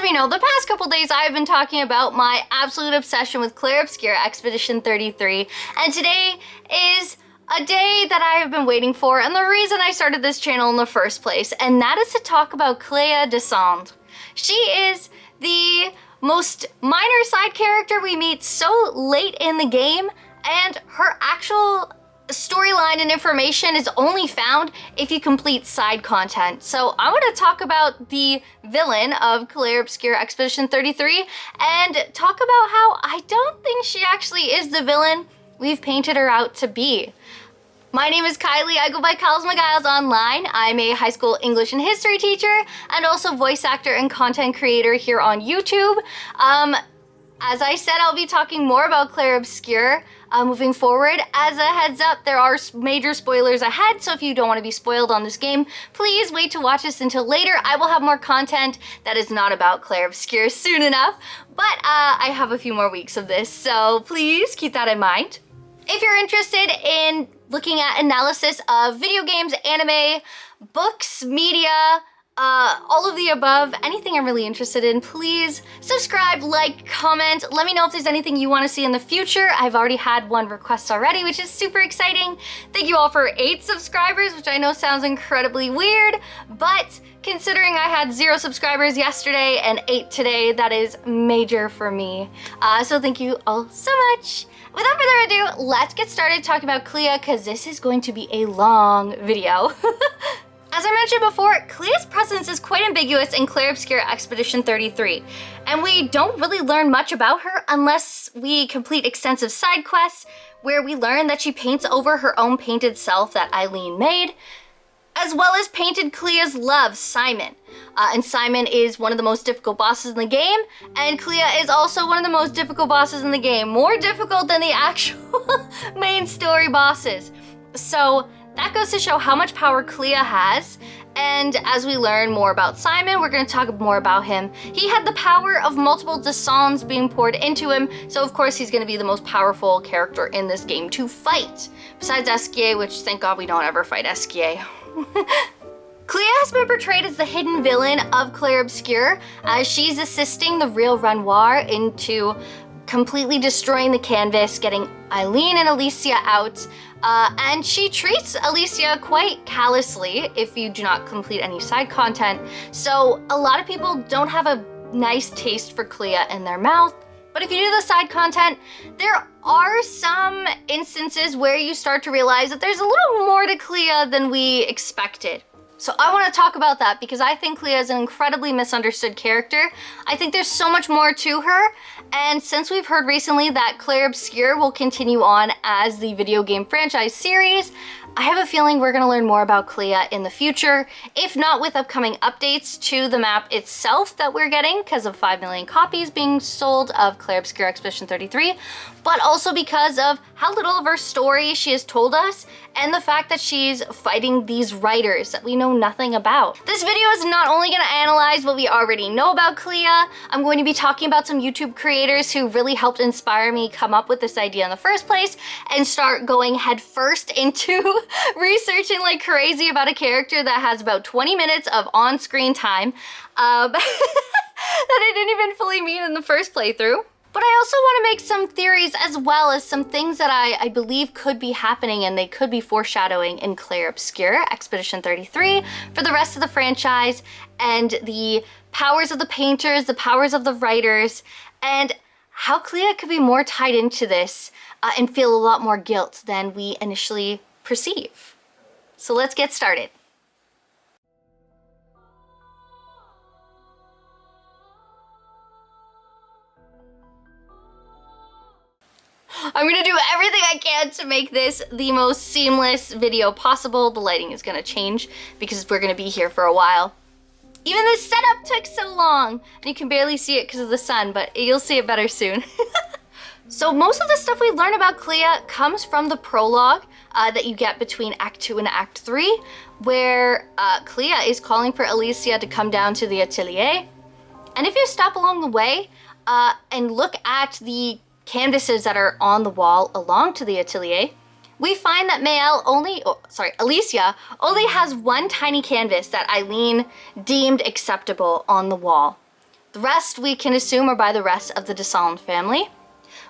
of you know, the past couple days I've been talking about my absolute obsession with Clair Obscur Expedition 33, and today is a day that I have been waiting for, and the reason I started this channel in the first place, and that is to talk about Clea Dessendre. She is the most minor side character we meet so late in the game, and her actual storyline and information is only found if you complete side content. So I want to talk about the villain of Clair Obscur Expedition 33 and talk about how I don't think she actually is the villain we've painted her out to be. My name is Kylie. I go by Kyles McGiles online. I'm a high school English and history teacher and also voice actor and content creator here on YouTube. As I said, I'll be talking more about Clair Obscur moving forward. As a heads up, there are major spoilers ahead, so if you don't want to be spoiled on this game, please wait to watch this until later. I will have more content that is not about Clair Obscur soon enough, but I have a few more weeks of this, so please keep that in mind. If you're interested in looking at analysis of video games, anime, books, media, all of the above, anything I'm really interested in, please subscribe, like, comment. Let me know if there's anything you want to see in the future. I've already had one request already, which is super exciting. Thank you all for 8 subscribers, which I know sounds incredibly weird, but considering I had 0 subscribers yesterday and 8 today, that is major for me. So thank you all so much. Without further ado, let's get started talking about Clea, because this is going to be a long video. As I mentioned before, Clea's presence is quite ambiguous in Clair Obscur Expedition 33, and we don't really learn much about her unless we complete extensive side quests where we learn that she paints over her own painted self that Eileen made, as well as painted Clea's love, Simon. And Simon is one of the most difficult bosses in the game, and Clea is also one of the most difficult bosses in the game, more difficult than the actual main story bosses. So that goes to show how much power Clea has, and as we learn more about Simon, we're going to talk more about him. He had the power of multiple Dessendre being poured into him, so of course he's going to be the most powerful character in this game to fight, besides Esquier, which thank God we don't ever fight Esquier. Clea has been portrayed as the hidden villain of Clair Obscur, as she's assisting the real Renoir into completely destroying the canvas, getting Eileen and Alicia out, and she treats Alicia quite callously if you do not complete any side content. So a lot of people don't have a nice taste for Clea in their mouth, but if you do the side content, there are some instances where you start to realize that there's a little more to Clea than we expected. So I want to talk about that because I think Clea is an incredibly misunderstood character. I think there's so much more to her, and since we've heard recently that Clair Obscur will continue on as the video game franchise series, I have a feeling we're going to learn more about Clea in the future, if not with upcoming updates to the map itself that we're getting because of 5 million copies being sold of Clair Obscur Expedition 33, but also because of how little of her story she has told us and the fact that she's fighting these writers that we know nothing about. This video is not only going to analyze what we already know about Clea, I'm going to be talking about some YouTube creators who really helped inspire me come up with this idea in the first place and start going headfirst into researching like crazy about a character that has about 20 minutes of on-screen time that I didn't even fully meet in the first playthrough. But I also want to make some theories as well as some things that I believe could be happening and they could be foreshadowing in Clair Obscur Expedition 33 for the rest of the franchise, and the powers of the painters, the powers of the writers, and how Clea could be more tied into this and feel a lot more guilt than we initially perceive. So let's get started. I'm gonna do everything I can to make this the most seamless video possible. The lighting is gonna change because we're gonna be here for a while. Even this setup took so long, and you can barely see it because of the sun, but you'll see it better soon. So most of the stuff we learn about Clea comes from the prologue that you get between Act 2 and Act 3, where Clea is calling for Alicia to come down to the atelier. And if you stop along the way and look at the canvases that are on the wall along to the atelier, we find that Alicia only has one tiny canvas that Eileen deemed acceptable on the wall. The rest we can assume are by the rest of the Dessendre family.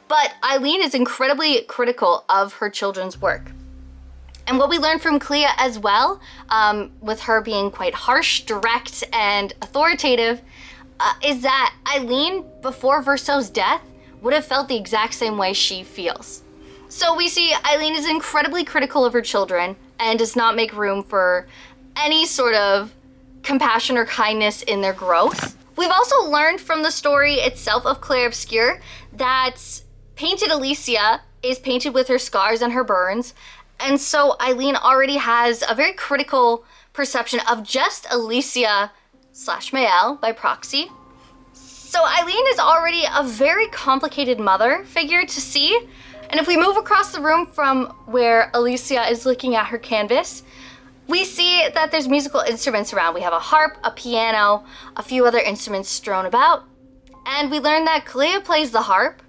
But Eileen is incredibly critical of her children's work. And what we learned from Clea as well, with her being quite harsh, direct, and authoritative, is that Eileen, before Verso's death, would have felt the exact same way she feels. So we see Eileen is incredibly critical of her children and does not make room for any sort of compassion or kindness in their growth. We've also learned from the story itself of Clair Obscur that painted Alicia is painted with her scars and her burns, and so Eileen already has a very critical perception of just Alicia / Mael by proxy. So Eileen is already a very complicated mother figure to see, and if we move across the room from where Alicia is looking at her canvas, we see that there's musical instruments around. We have a harp, a piano, a few other instruments strewn about, and we learn that Clea plays the harp,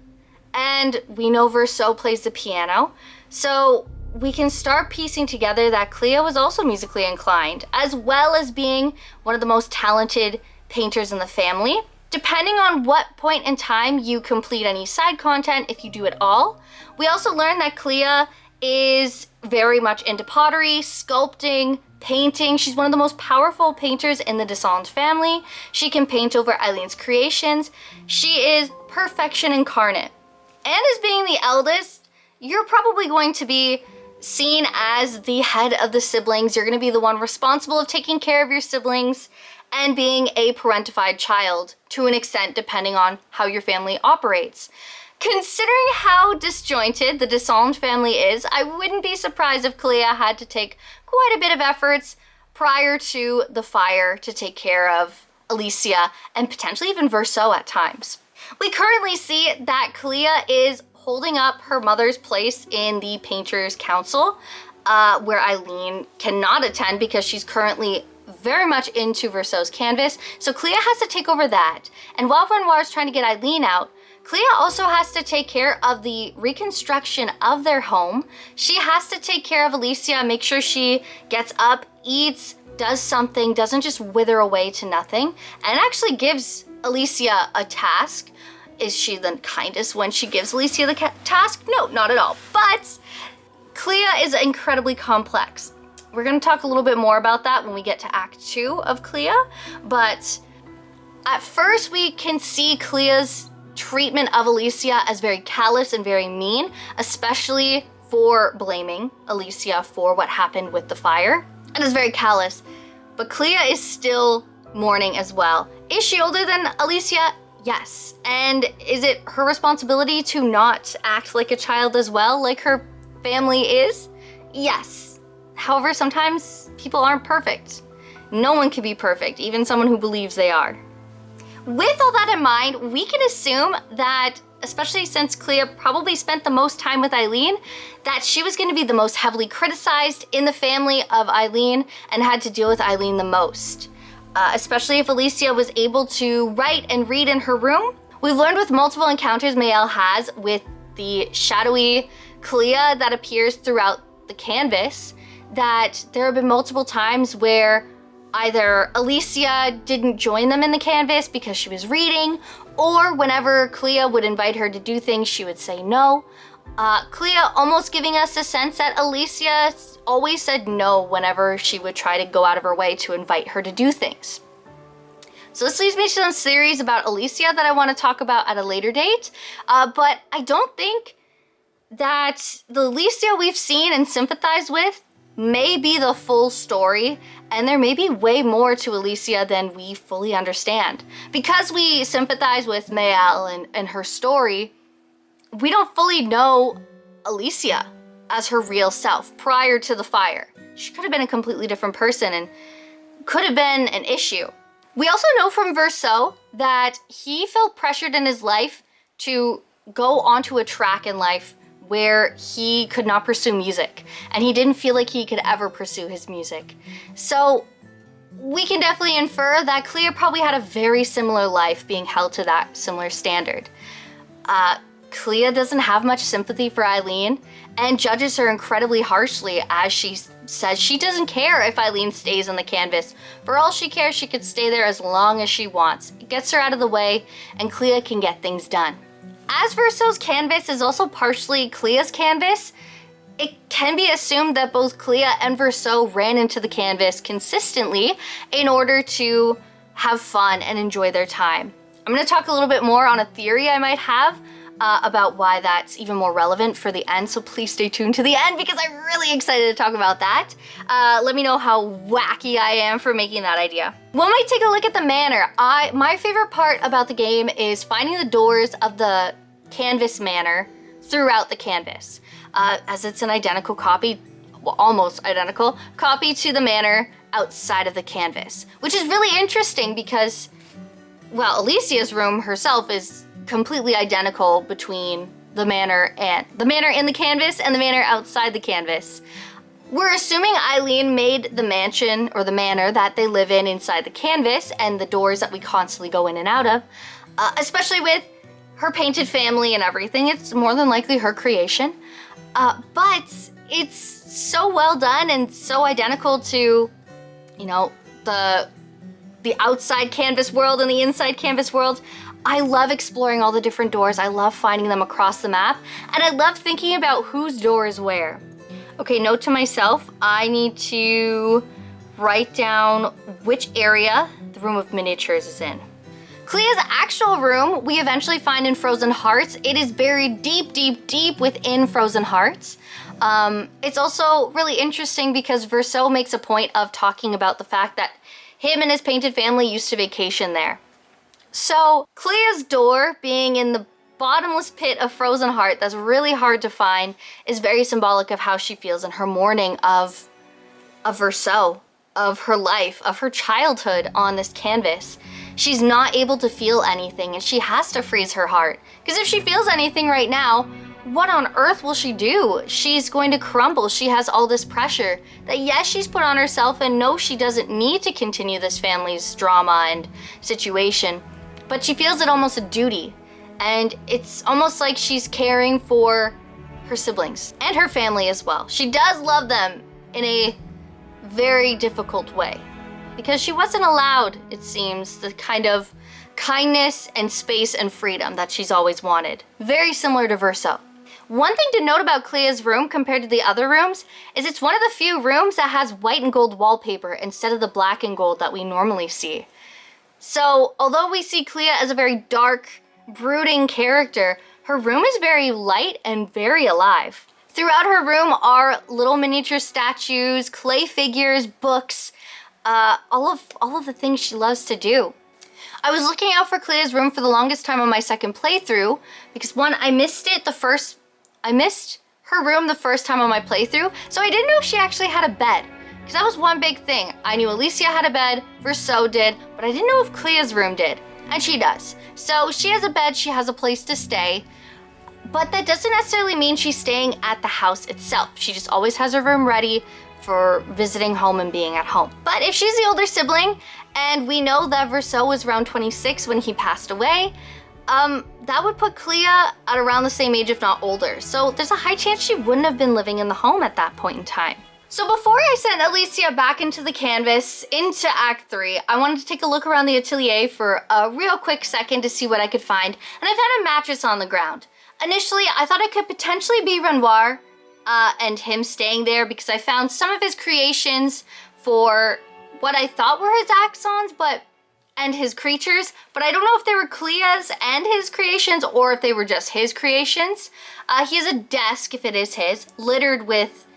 and we know Verso plays the piano, so we can start piecing together that Clea was also musically inclined, as well as being one of the most talented painters in the family. Depending on what point in time you complete any side content, if you do at all, we also learn that Clea is very much into pottery, sculpting, painting. She's one of the most powerful painters in the Dessendre family. She can paint over Eileen's creations. She is perfection incarnate. And as being the eldest, you're probably going to be seen as the head of the siblings. You're going to be the one responsible of taking care of your siblings and being a parentified child to an extent, depending on how your family operates. Considering how disjointed the Dessendre family is, I wouldn't be surprised if Clea had to take quite a bit of efforts prior to the fire to take care of Alicia and potentially even Verso at times. We currently see that Clea is holding up her mother's place in the Painters Council, where Eileen cannot attend because she's currently very much into Verso's canvas. So Clea has to take over that. And while Renoir is trying to get Eileen out, Clea also has to take care of the reconstruction of their home. She has to take care of Alicia, make sure she gets up, eats, does something, doesn't just wither away to nothing, and actually gives Alicia a task. Is she the kindest when she gives Alicia the task? No, not at all. But Clea is incredibly complex. We're going to talk a little bit more about that when we get to Act 2 of Clea, but at first we can see Clea's treatment of Alicia as very callous and very mean, especially for blaming Alicia for what happened with the fire. It is very callous, but Clea is still mourning as well. Is she older than Alicia? Yes. And is it her responsibility to not act like a child as well, like her family is? Yes. However, sometimes people aren't perfect. No one can be perfect, even someone who believes they are. With all that in mind, we can assume that, especially since Clea probably spent the most time with Eileen, that she was going to be the most heavily criticized in the family of Eileen and had to deal with Eileen the most. Especially if Alicia was able to write and read in her room. We've learned with multiple encounters Mael has with the shadowy Clea that appears throughout the canvas that there have been multiple times where either Alicia didn't join them in the canvas because she was reading, or whenever Clea would invite her to do things, she would say no. Clea almost giving us a sense that Alicia always said no whenever she would try to go out of her way to invite her to do things. So this leads me to some theories about Alicia that I want to talk about at a later date, but I don't think that the Alicia we've seen and sympathized with may be the full story, and there may be way more to Alicia than we fully understand. Because we sympathize with Mael and her story, we don't fully know Alicia as her real self prior to the fire. She could have been a completely different person and could have been an issue. We also know from Verso that he felt pressured in his life to go onto a track in life where he could not pursue music, and he didn't feel like he could ever pursue his music. So we can definitely infer that Clea probably had a very similar life being held to that similar standard. Clea doesn't have much sympathy for Eileen and judges her incredibly harshly as she says she doesn't care if Eileen stays on the canvas. For all she cares, she could stay there as long as she wants. It gets her out of the way, and Clea can get things done. As Verso's canvas is also partially Clea's canvas, it can be assumed that both Clea and Verso ran into the canvas consistently in order to have fun and enjoy their time. I'm going to talk a little bit more on a theory I might have about why that's even more relevant for the end, so please stay tuned to the end because I'm really excited to talk about that. Let me know how wacky I am for making that idea. When we take a look at the manor, my favorite part about the game is finding the doors of the canvas manor throughout the canvas, as it's an identical copy, well, almost identical copy to the manor outside of the canvas, which is really interesting because, well, Alicia's room herself is completely identical between the manor in the canvas and the manor outside the canvas. We're assuming Eileen made the mansion or the manor that they live in inside the canvas and the doors that we constantly go in and out of, especially with her painted family and everything. It's more than likely her creation, but it's so well done and so identical to, you know, the outside canvas world and the inside canvas world. I love exploring all the different doors. I love finding them across the map, and I love thinking about whose door is where. Okay, note to myself, I need to write down which area the room of miniatures is in. Clea's actual room we eventually find in Frozen Hearts. It is buried deep, deep, deep within Frozen Hearts. It's also really interesting because Verso makes a point of talking about the fact that him and his painted family used to vacation there. So Clea's door being in the bottomless pit of Frozen Heart that's really hard to find is very symbolic of how she feels in her mourning of Verso, of her life, of her childhood on this canvas. She's not able to feel anything and she has to freeze her heart. Because if she feels anything right now, what on earth will she do? She's going to crumble. She has all this pressure that yes, she's put on herself, and no, she doesn't need to continue this family's drama and situation, but she feels it almost a duty. And it's almost like she's caring for her siblings and her family as well. She does love them in a very difficult way because she wasn't allowed, it seems, the kind of kindness and space and freedom that she's always wanted. Very similar to Verso. One thing to note about Clea's room compared to the other rooms is it's one of the few rooms that has white and gold wallpaper instead of the black and gold that we normally see. So although we see Clea as a very dark, brooding character, her room is very light and very alive. Throughout her room are little miniature statues, clay figures, books, all of the things she loves to do. I was looking out for Clea's room for the longest time on my second playthrough because one, I missed her room the first time on my playthrough, so I didn't know if she actually had a bed. Because that was one big thing. I knew Alicia had a bed, Verso did, but I didn't know if Clea's room did. And she does. So she has a bed, she has a place to stay, but that doesn't necessarily mean she's staying at the house itself. She just always has her room ready for visiting home and being at home. But if she's the older sibling, and we know that Verso was around 26 when he passed away, that would put Clea at around the same age, if not older. So there's a high chance she wouldn't have been living in the home at that point in time. So before I sent Alicia back into the canvas, into Act 3, I wanted to take a look around the atelier for a real quick second to see what I could find, and I found a mattress on the ground. Initially, I thought it could potentially be Renoir and him staying there because I found some of his creations for what I thought were his axons, and his creatures, but I don't know if they were Clea's and his creations or if they were just his creations. He has a desk, if it is his, littered with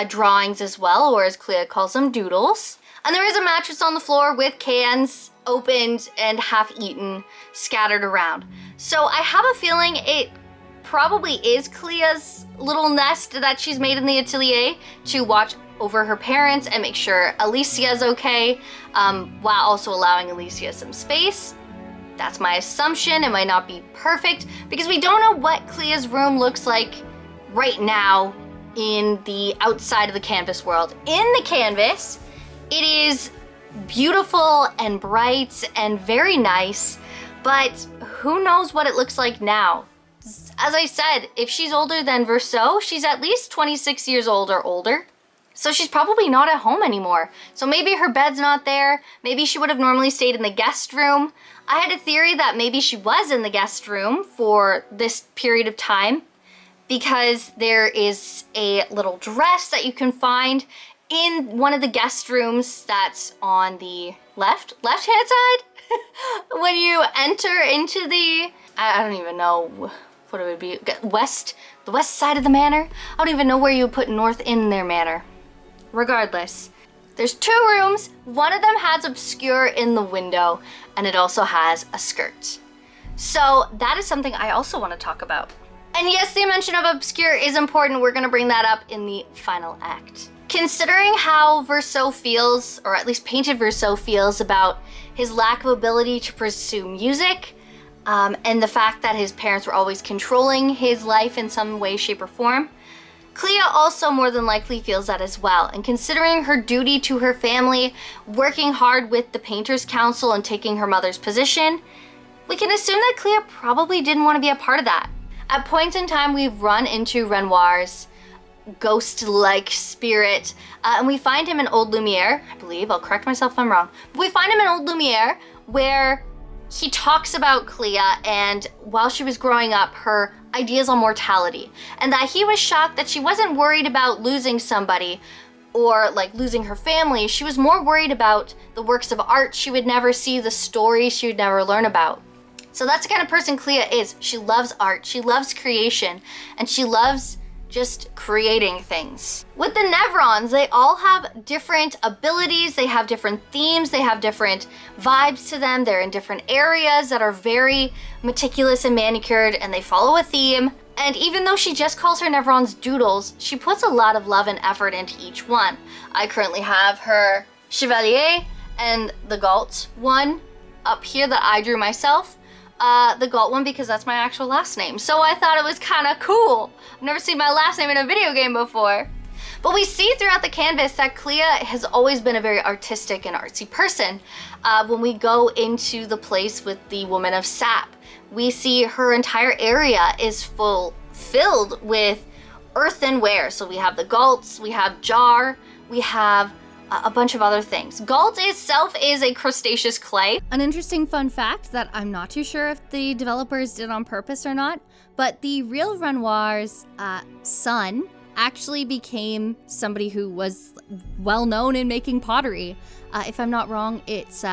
drawings as well, or as Clea calls them, doodles. And there is a mattress on the floor with cans opened and half-eaten scattered around. So I have a feeling it probably is Clea's little nest that she's made in the atelier to watch over her parents and make sure Alicia's okay, while also allowing Alicia some space. That's my assumption. It might not be perfect because we don't know what Clea's room looks like right now in the outside of the canvas world. In the canvas, it is beautiful and bright and very nice, but who knows what it looks like now. As I said, if she's older than Verso, she's at least 26 years old or older. So she's probably not at home anymore. So maybe her bed's not there. Maybe she would have normally stayed in the guest room. I had a theory that maybe she was in the guest room for this period of time because there is a little dress that you can find in one of the guest rooms that's on the left-hand side. When you enter into the, I don't even know what it would be, the west side of the manor. I don't even know where you would put north in their manor. Regardless, there's 2 rooms. One of them has Obscur in the window, and it also has a skirt. So that is something I also want to talk about. And yes, the mention of Obscur is important. We're gonna bring that up in the final act. Considering how Verso feels, or at least Painted Verso feels about his lack of ability to pursue music, and the fact that his parents were always controlling his life in some way, shape, or form, Clea also more than likely feels that as well. And considering her duty to her family, working hard with the Painters Council and taking her mother's position, we can assume that Clea probably didn't want to be a part of that. At points in time, we've run into Renoir's ghost-like spirit, and we find him in Old Lumiere, I believe. I'll correct myself if I'm wrong. We find him in Old Lumiere where he talks about Clea and while she was growing up, her ideas on mortality, and that he was shocked that she wasn't worried about losing somebody or like losing her family. She was more worried about the works of art she would never see, the stories she would never learn about. So that's the kind of person Clea is. She loves art, she loves creation, and she loves just creating things. With the Nevrons, they all have different abilities, they have different themes, they have different vibes to them. They're in different areas that are very meticulous and manicured, and they follow a theme. And even though she just calls her Nevrons doodles, she puts a lot of love and effort into each one. I currently have her Chevalier and the Gault one up here that I drew myself. The Gault one because that's my actual last name. So I thought it was kind of cool. I've never seen my last name in a video game before. But we see throughout the canvas that Clea has always been a very artistic and artsy person. When we go into the place with the Woman of Sap, we see her entire area is filled with earthenware. So we have the Gaults, we have jar, we have a bunch of other things. Gault itself is a crustaceous clay. An interesting fun fact that I'm not too sure if the developers did on purpose or not, but the real Renoir's son actually became somebody who was well known in making pottery. If I'm not wrong, it's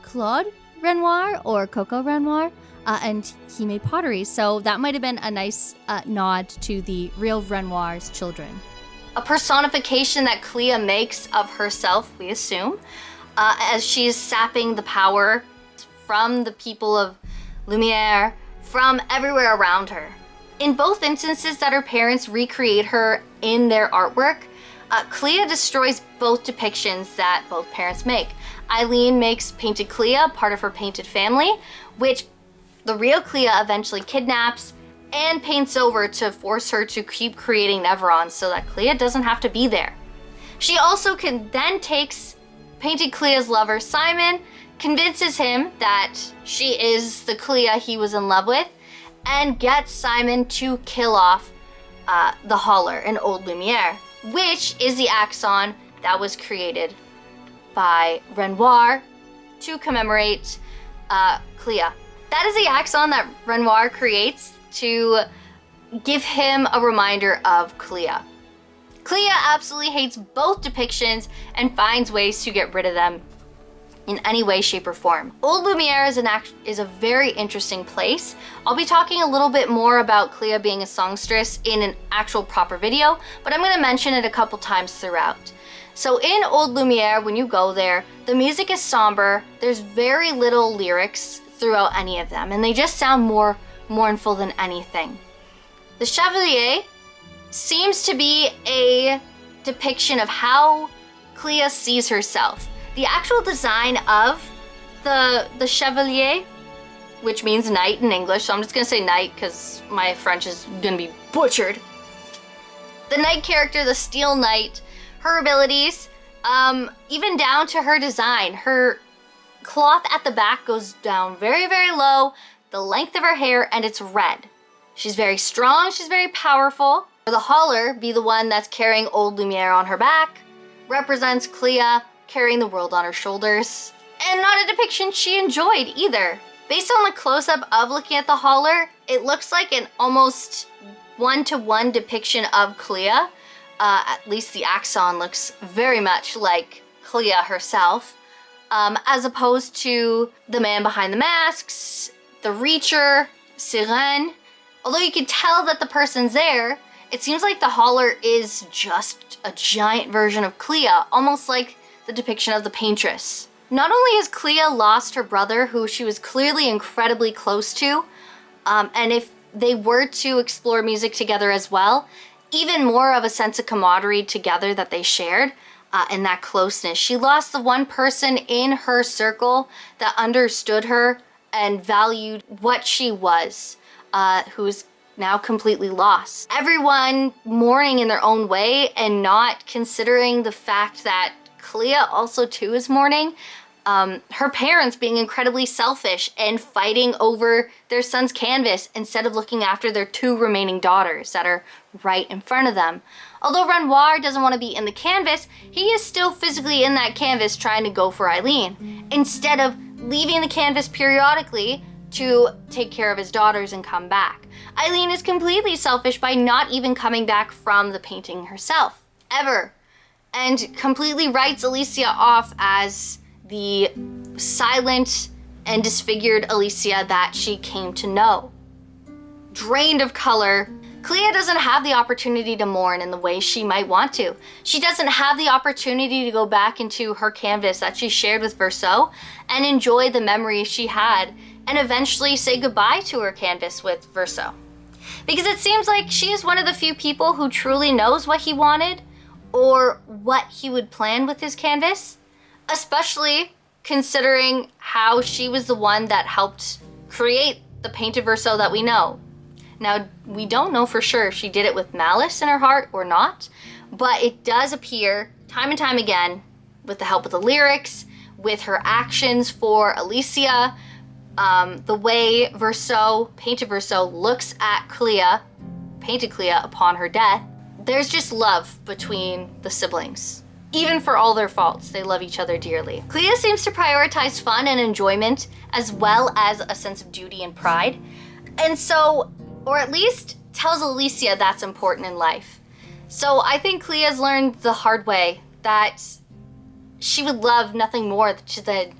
Claude Renoir or Coco Renoir, and he made pottery. So that might have been a nice nod to the real Renoir's children. A personification that Clea makes of herself, we assume, as she's sapping the power from the people of Lumiere, from everywhere around her. In both instances that her parents recreate her in their artwork, Clea destroys both depictions that both parents make. Eileen makes Painted Clea part of her painted family, which the real Clea eventually kidnaps and paints over to force her to keep creating Nevrons so that Clea doesn't have to be there. She also then takes Painted Clea's lover, Simon, convinces him that she is the Clea he was in love with, and gets Simon to kill off the Holler in Old Lumiere, which is the axon that was created by Renoir to commemorate Clea. That is the axon that Renoir creates to give him a reminder of Clea. Clea absolutely hates both depictions and finds ways to get rid of them in any way, shape, or form. Old Lumiere is a very interesting place. I'll be talking a little bit more about Clea being a songstress in an actual proper video, but I'm going to mention it a couple times throughout. So in Old Lumiere, when you go there, the music is somber. There's very little lyrics throughout any of them, and they just sound more mournful than anything. The Chevalier seems to be a depiction of how Clea sees herself. The actual design of the Chevalier, which means knight in English, so I'm just gonna say knight because my French is gonna be butchered. The knight character, the steel knight, her abilities, even down to her design, her cloth at the back goes down very, very low, the length of her hair, and it's red. She's very strong, she's very powerful, The holler, be the one that's carrying old Lumiere on her back, represents Clea carrying the world on her shoulders. And not a depiction she enjoyed either. Based on the close-up of looking at the holler, it looks like an almost one-to-one depiction of Clea. At least the axon looks very much like Clea herself, as opposed to the man behind the masks, the Reacher, Sirene. Although you can tell that the person's there, it seems like the holler is just a giant version of Clea, almost like the depiction of the paintress. Not only has Clea lost her brother, who she was clearly incredibly close to, and if they were to explore music together as well, even more of a sense of camaraderie together that they shared, and that closeness. She lost the one person in her circle that understood her and valued what she was, who's now completely lost. Everyone mourning in their own way and not considering the fact that Clea also too is mourning. Her parents being incredibly selfish and fighting over their son's canvas instead of looking after their two remaining daughters that are right in front of them. Although Renoir doesn't want to be in the canvas, he is still physically in that canvas trying to go for Eileen, instead of leaving the canvas periodically to take care of his daughters and come back. Eileen is completely selfish by not even coming back from the painting herself, ever, and completely writes Alicia off as the silent and disfigured Alicia that she came to know. Drained of color, Clea doesn't have the opportunity to mourn in the way she might want to. She doesn't have the opportunity to go back into her canvas that she shared with Verso and enjoy the memories she had and eventually say goodbye to her canvas with Verso. Because it seems like she is one of the few people who truly knows what he wanted or what he would plan with his canvas, especially considering how she was the one that helped create the painted Verso that we know. Now, we don't know for sure if she did it with malice in her heart or not, but it does appear time and time again with the help of the lyrics, with her actions for Alicia, the way Verso, painted Verso, looks at Clea, painted Clea upon her death. There's just love between the siblings. Even for all their faults, they love each other dearly. Clea seems to prioritize fun and enjoyment as well as a sense of duty and pride. And so, or at least tells Alicia that's important in life. So I think Clea's learned the hard way that she would love nothing more than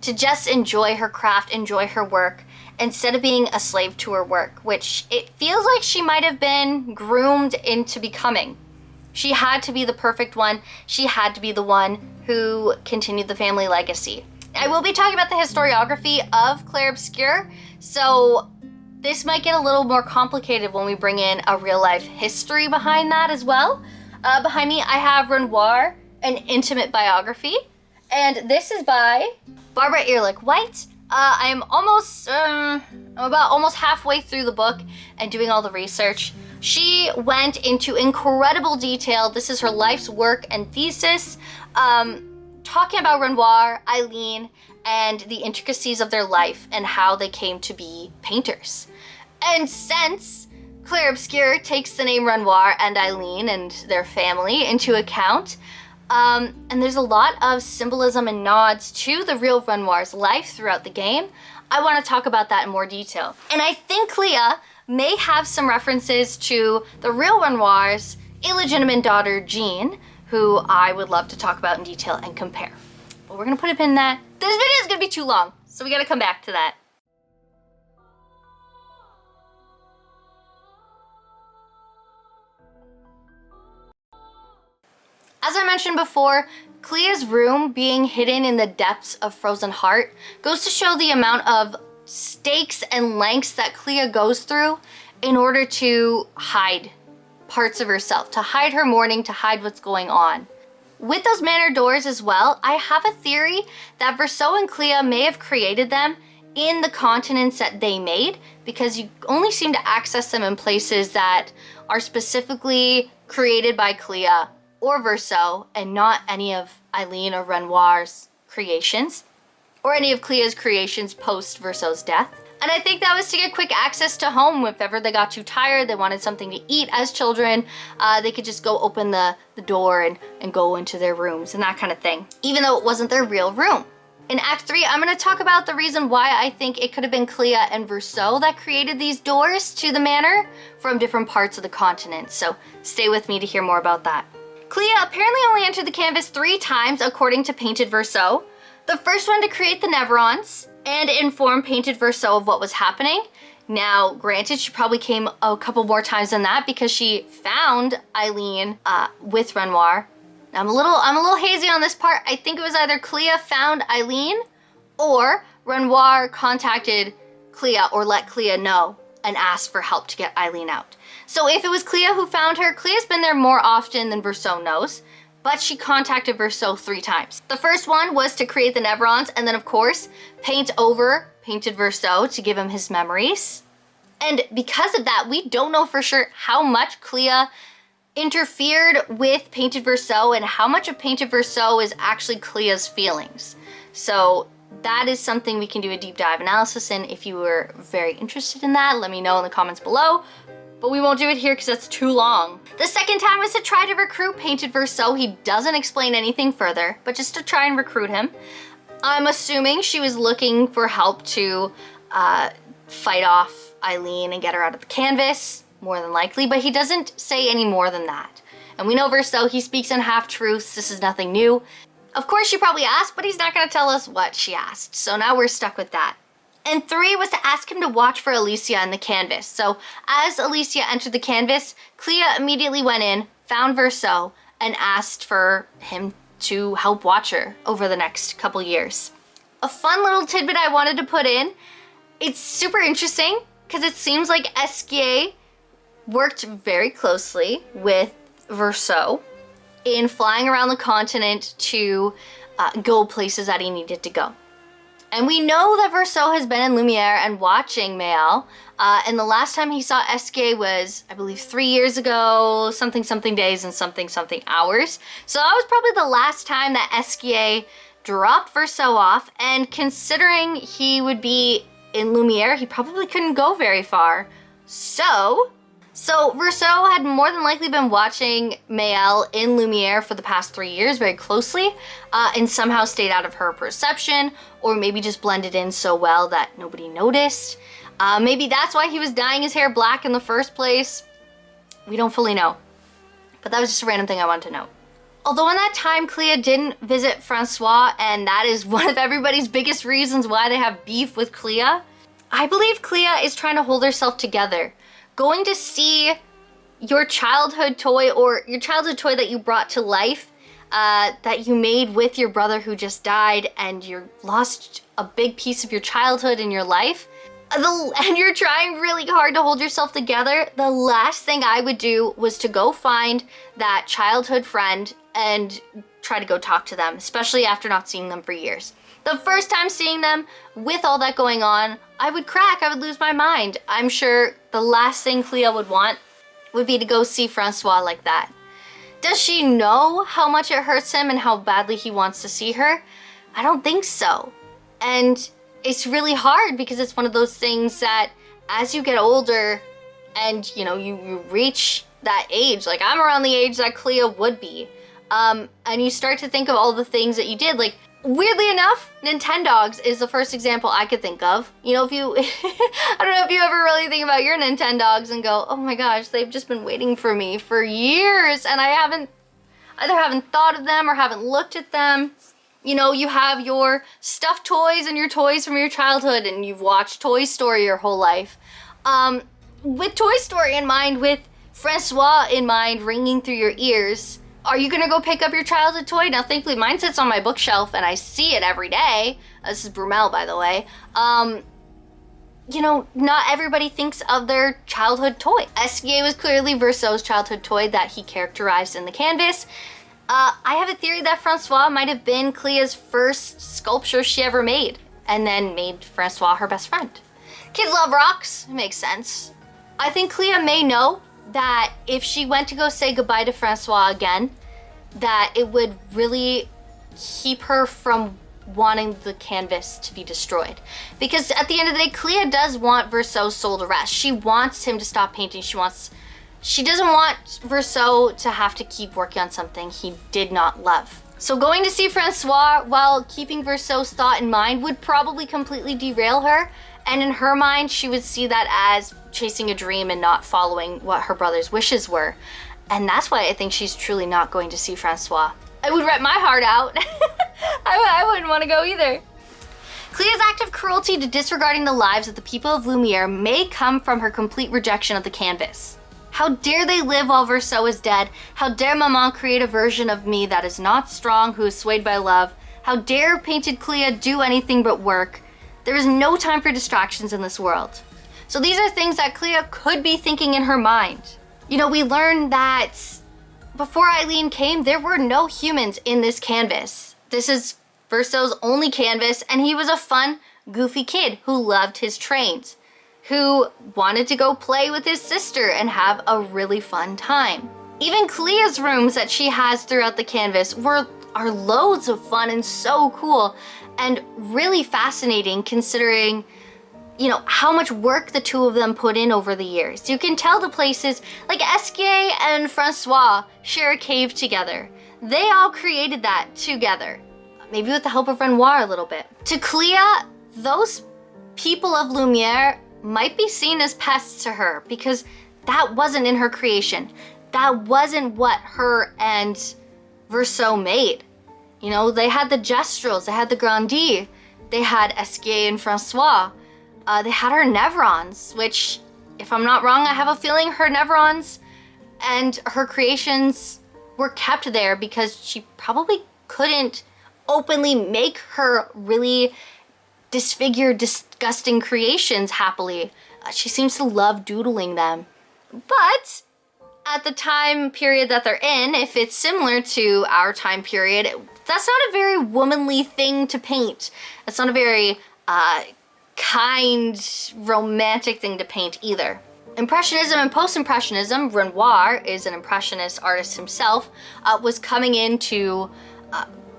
to just enjoy her craft, enjoy her work, instead of being a slave to her work, which it feels like she might have been groomed into becoming. She had to be the perfect one. She had to be the one who continued the family legacy. I will be talking about the historiography of Clair Obscur, so this might get a little more complicated when we bring in a real life history behind that as well. Behind me, I have Renoir, an intimate biography, and this is by Barbara Ehrlich White. I'm about almost halfway through the book and doing all the research. She went into incredible detail. This is her life's work and thesis, talking about Renoir, Eileen, and the intricacies of their life and how they came to be painters. And since Clair Obscur takes the name Renoir and Eileen and their family into account, and there's a lot of symbolism and nods to the real Renoir's life throughout the game, I want to talk about that in more detail. And I think Clea may have some references to the real Renoir's illegitimate daughter, Jean, who I would love to talk about in detail and compare. But we're gonna put a pin in that. This video is gonna be too long, so we gotta come back to that. As I mentioned before, Clea's room being hidden in the depths of Frozen Heart goes to show the amount of stakes and lengths that Clea goes through in order to hide parts of herself, to hide her mourning, to hide what's going on. With those manor doors as well, I have a theory that Verso and Clea may have created them in the continents that they made, because you only seem to access them in places that are specifically created by Clea or Verso, and not any of Eileen or Renoir's creations, or any of Clea's creations post Verso's death. And I think that was to get quick access to home. If ever they got too tired, they wanted something to eat as children, they could just go open the door and go into their rooms and that kind of thing, even though it wasn't their real room. In Act 3, I'm going to talk about the reason why I think it could have been Clea and Verso that created these doors to the manor from different parts of the continent. So stay with me to hear more about that. Clea apparently only entered the canvas 3 times according to Painted Verso. The first one to create the Neverons and inform Painted Verso of what was happening. Now, granted, she probably came a couple more times than that because she found Eileen with Renoir. I'm a little hazy on this part. I think it was either Clea found Eileen or Renoir contacted Clea or let Clea know and asked for help to get Eileen out. So if it was Clea who found her, Clea's been there more often than Verso knows, but she contacted Verso 3 times. The first one was to create the Neverons and then of course paint over Painted Verso to give him his memories. And because of that, we don't know for sure how much Clea interfered with Painted Verso and how much of Painted Verso is actually Clea's feelings. So that is something we can do a deep dive analysis in. If you were very interested in that, let me know in the comments below, but we won't do it here because that's too long. The second time was to try to recruit Painted Verso. He doesn't explain anything further, but just to try and recruit him. I'm assuming she was looking for help to fight off Eileen and get her out of the canvas, more than likely, but he doesn't say any more than that. And we know Verso, he speaks in half-truths. This is nothing new. Of course, she probably asked, but he's not going to tell us what she asked. So now we're stuck with that. And 3 was to ask him to watch for Alicia in the canvas. So as Alicia entered the canvas, Clea immediately went in, found Verso, and asked for him to help watch her over the next couple years. A fun little tidbit I wanted to put in, it's super interesting because it seems like Esquier worked very closely with Verso in flying around the continent to go places that he needed to go. And we know that Verso has been in Lumiere and watching Mayal, and the last time he saw Esquier was, I believe, 3 years ago, something days and something hours. So that was probably the last time that Esquier dropped Verso off, and considering he would be in Lumiere, he probably couldn't go very far. So Verso had more than likely been watching Mayal in Lumiere for the past 3 years very closely, and somehow stayed out of her perception, or maybe just blended in so well that nobody noticed. Maybe that's why he was dyeing his hair black in the first place. We don't fully know. But that was just a random thing I wanted to know. Although in that time, Clea didn't visit Francois, and that is one of everybody's biggest reasons why they have beef with Clea, I believe Clea is trying to hold herself together. Going to see your childhood toy, or your childhood toy that you brought to life, that you made with your brother who just died, and you lost a big piece of your childhood in your life, and you're trying really hard to hold yourself together, the last thing I would do was to go find that childhood friend and try to go talk to them, especially after not seeing them for years. The first time seeing them, with all that going on, I would crack, I would lose my mind. I'm sure the last thing Clea would want would be to go see Francois like that. Does she know how much it hurts him and how badly he wants to see her? I don't think so. And it's really hard because it's one of those things that as you get older and you reach that age, like I'm around the age that Clea would be, and you start to think of all the things that you did, like weirdly enough, Nintendogs is the first example I could think of. If you, I don't know if you ever really think about your Nintendogs and go, oh my gosh, they've just been waiting for me for years and I either haven't thought of them or haven't looked at them. You have your stuffed toys and your toys from your childhood and you've watched Toy Story your whole life. With Toy Story in mind, with Francois in mind ringing through your ears, are you gonna go pick up your childhood toy? Now, thankfully, mine sits on my bookshelf and I see it every day. This is Brumel, by the way. Not everybody thinks of their childhood toy. Esquier was clearly Verso's childhood toy that he characterized in the canvas. I have a theory that Francois might have been Clea's first sculpture she ever made, and then made Francois her best friend. Kids love rocks, it makes sense. I think Clea may know that if she went to go say goodbye to Francois again, that it would really keep her from wanting the canvas to be destroyed. Because at the end of the day, Clea does want Verso's soul to rest. She wants him to stop painting. She doesn't want Verso to have to keep working on something he did not love. So going to see Francois while keeping Verso's thought in mind would probably completely derail her. And in her mind, she would see that as chasing a dream and not following what her brother's wishes were. And that's why I think she's truly not going to see Francois. I would rip my heart out. I wouldn't want to go either. Clea's act of cruelty to disregarding the lives of the people of Lumiere may come from her complete rejection of the canvas. How dare they live while Verso is dead? How dare Maman create a version of me that is not strong, who is swayed by love? How dare painted Clea do anything but work? There is no time for distractions in this world. So these are things that Clea could be thinking in her mind. You know, we learned that before Eileen came, there were no humans in this canvas. This is Verso's only canvas, and he was a fun, goofy kid who loved his trains, who wanted to go play with his sister and have a really fun time. Even Clea's rooms that she has throughout the canvas are loads of fun and so cool and really fascinating, considering, you know, how much work the two of them put in over the years. You can tell the places, like Esquier and Francois share a cave together. They all created that together, maybe with the help of Renoir a little bit. To Clea, those people of Lumiere might be seen as pests to her because that wasn't in her creation. That wasn't what her and Verso made. You know, they had the Gestrels, they had the Grandis, they had Esquier and Francois. They had her Nevrons, which, if I'm not wrong, I have a feeling her Nevrons and her creations were kept there because she probably couldn't openly make her really disfigured, disgusting creations happily. She seems to love doodling them. But at the time period that they're in, if it's similar to our time period, that's not a very womanly thing to paint. It's not a very kind, romantic thing to paint either. Impressionism and post-impressionism, Renoir is an impressionist artist himself, was coming into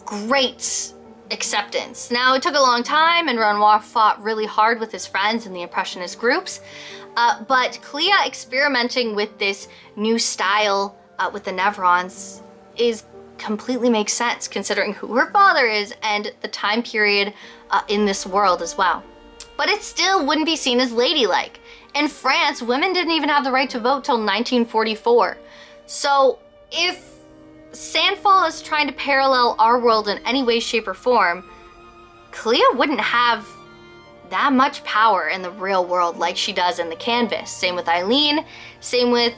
great acceptance. Now, it took a long time, and Renoir fought really hard with his friends in the impressionist groups, but Clea experimenting with this new style with the Nevrons completely makes sense considering who her father is and the time period in this world as well. But it still wouldn't be seen as ladylike. In France, women didn't even have the right to vote till 1944. So if Sandfall is trying to parallel our world in any way, shape, or form, Clea wouldn't have that much power in the real world like she does in the canvas. Same with Eileen, same with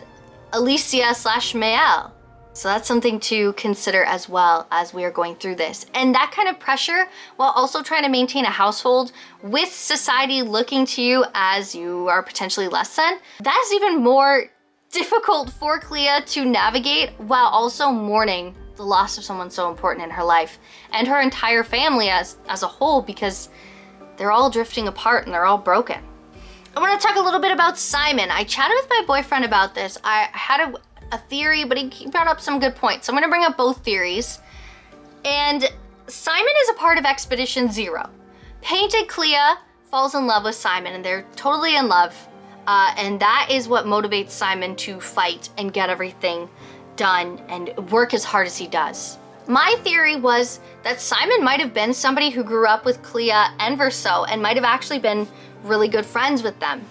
Alicia/Maëlle. So that's something to consider as well as we are going through this. And that kind of pressure, while also trying to maintain a household with society looking to you as you are potentially less than, that is even more difficult for Clea to navigate while also mourning the loss of someone so important in her life and her entire family as a whole, because they're all drifting apart and they're all broken. I want to talk a little bit about Simon. I chatted with my boyfriend about this. I had a theory, but he brought up some good points. So I'm going to bring up both theories. And Simon is a part of Expedition Zero. Painted Clea falls in love with Simon, and they're totally in love. And that is what motivates Simon to fight and get everything done and work as hard as he does. My theory was that Simon might have been somebody who grew up with Clea and Verso and might have actually been really good friends with them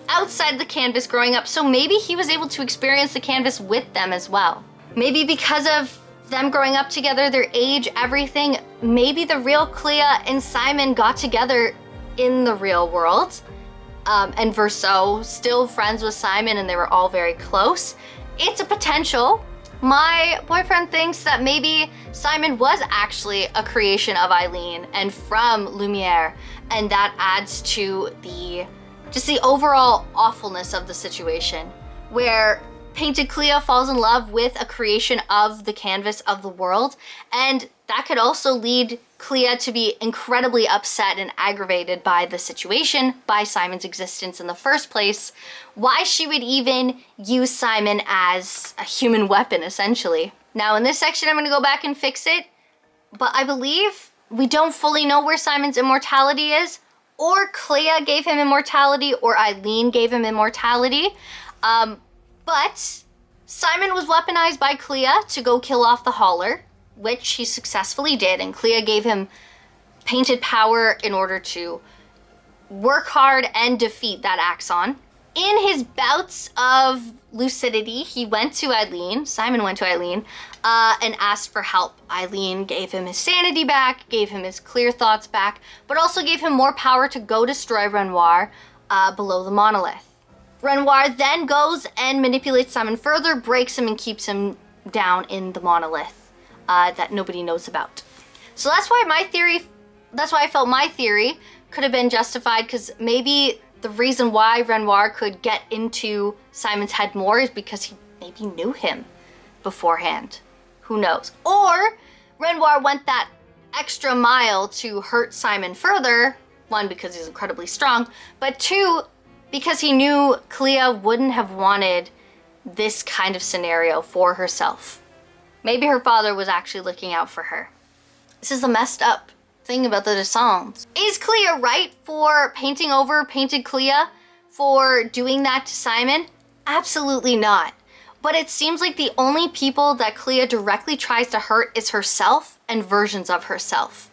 outside the canvas growing up, so maybe he was able to experience the canvas with them as well. Maybe because of them growing up together, their age, everything, maybe the real Clea and Simon got together in the real world, and Verso still friends with Simon and they were all very close. It's a potential. My boyfriend thinks that maybe Simon was actually a creation of Eileen and from Lumiere, and that adds to the overall awfulness of the situation, where painted Clea falls in love with a creation of the canvas of the world, and that could also lead Clea to be incredibly upset and aggravated by the situation, by Simon's existence in the first place, why she would even use Simon as a human weapon, essentially. Now in this section, I'm gonna go back and fix it, but I believe We don't fully know where Simon's immortality is, or Clea gave him immortality, or Eileen gave him immortality. But Simon was weaponized by Clea to go kill off the Hauler, which he successfully did, and Clea gave him painted power in order to work hard and defeat that Axon. In his bouts of lucidity, he went to Eileen, Simon went to Eileen, and asked for help. Eileen gave him his sanity back, gave him his clear thoughts back, but also gave him more power to go destroy Renoir below the monolith. Renoir then goes and manipulates Simon further, breaks him, and keeps him down in the monolith that nobody knows about. So that's why I felt my theory could have been justified, because maybe the reason why Renoir could get into Simon's head more is because he maybe knew him beforehand. Who knows? Or Renoir went that extra mile to hurt Simon further, one, because he's incredibly strong, but two, because he knew Clea wouldn't have wanted this kind of scenario for herself. Maybe her father was actually looking out for her. This is the messed up thing about the Dessendre. Is Clea right for painting over painted Clea, for doing that to Simon? Absolutely not. But it seems like the only people that Clea directly tries to hurt is herself and versions of herself.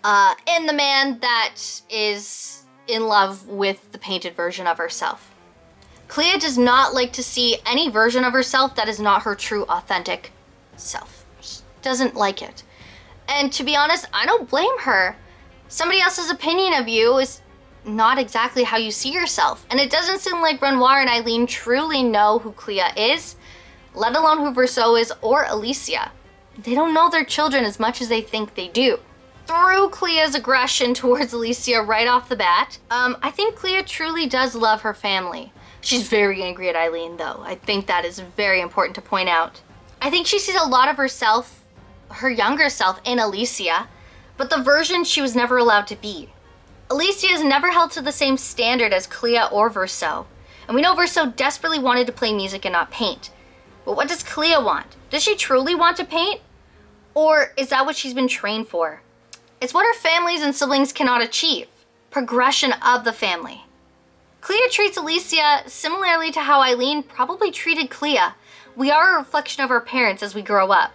And the man that is in love with the painted version of herself. Clea does not like to see any version of herself that is not her true, authentic self. She doesn't like it. And to be honest, I don't blame her. Somebody else's opinion of you is not exactly how you see yourself. And it doesn't seem like Renoir and Eileen truly know who Clea is, let alone who Verso is or Alicia. They don't know their children as much as they think they do. Through Clea's aggression towards Alicia right off the bat, I think Clea truly does love her family. She's very angry at Eileen, though. I think that is very important to point out. I think she sees a lot of herself, her younger self, in Alicia, but the version she was never allowed to be. Alicia is never held to the same standard as Clea or Verso. And we know Verso desperately wanted to play music and not paint. But what does Clea want? Does she truly want to paint? Or is that what she's been trained for? It's what her families and siblings cannot achieve. Progression of the family. Clea treats Alicia similarly to how Eileen probably treated Clea. We are a reflection of our parents as we grow up.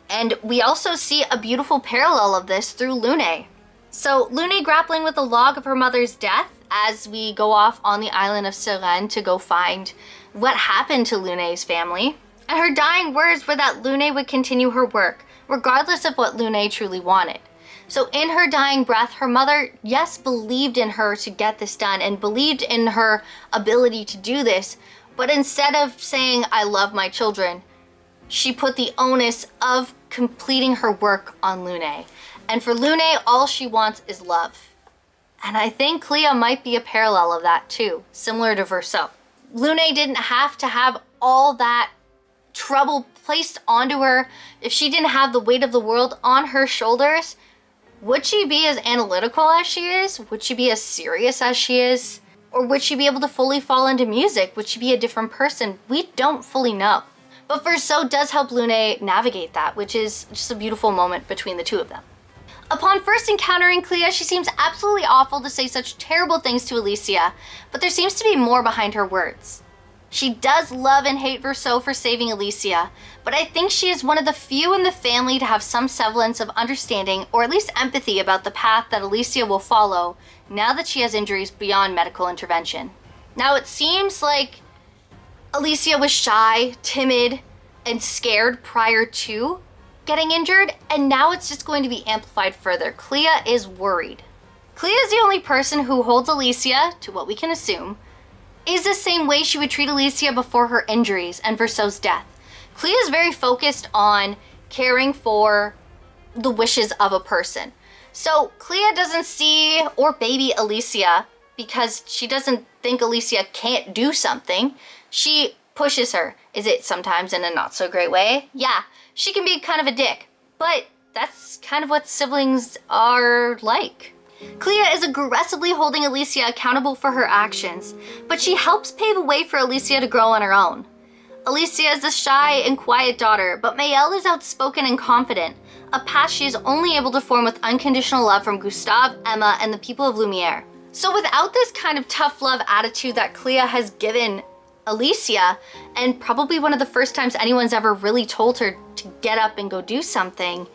And we also see a beautiful parallel of this through Lune. So Lune grappling with the log of her mother's death as we go off on the island of Seren to go find what happened to Lune's family. And her dying words were that Lune would continue her work, regardless of what Lune truly wanted. So in her dying breath, her mother, yes, believed in her to get this done and believed in her ability to do this. But instead of saying, I love my children, she put the onus of completing her work on Lune. And for Lune, all she wants is love. And I think Clea might be a parallel of that too, similar to Verso. Lune didn't have to have all that trouble placed onto her. If she didn't have the weight of the world on her shoulders, would she be as analytical as she is? Would she be as serious as she is? Or would she be able to fully fall into music? Would she be a different person? We don't fully know. But Verso does help Lune navigate that, which is just a beautiful moment between the two of them. Upon first encountering Clea, she seems absolutely awful to say such terrible things to Alicia, but there seems to be more behind her words. She does love and hate Verso for saving Alicia, but I think she is one of the few in the family to have some semblance of understanding or at least empathy about the path that Alicia will follow now that she has injuries beyond medical intervention. Now it seems like Alicia was shy, timid, and scared prior to getting injured, and now it's just going to be amplified further. Clea is worried. Clea is the only person who holds Alicia, to what we can assume, is the same way she would treat Alicia before her injuries and Verso's death. Clea is very focused on caring for the wishes of a person. So Clea doesn't see or baby Alicia because she doesn't think Alicia can't do something. She pushes her. Is it sometimes in a not so great way? Yeah, she can be kind of a dick, but that's kind of what siblings are like. Clea is aggressively holding Alicia accountable for her actions, but she helps pave a way for Alicia to grow on her own. Alicia is a shy and quiet daughter, but Mayelle is outspoken and confident. a past she is only able to form with unconditional love from Gustave, Emma, and the people of Lumiere. So without this kind of tough love attitude that Clea has given Alicia, and probably one of the first times anyone's ever really told her to get up and go do something,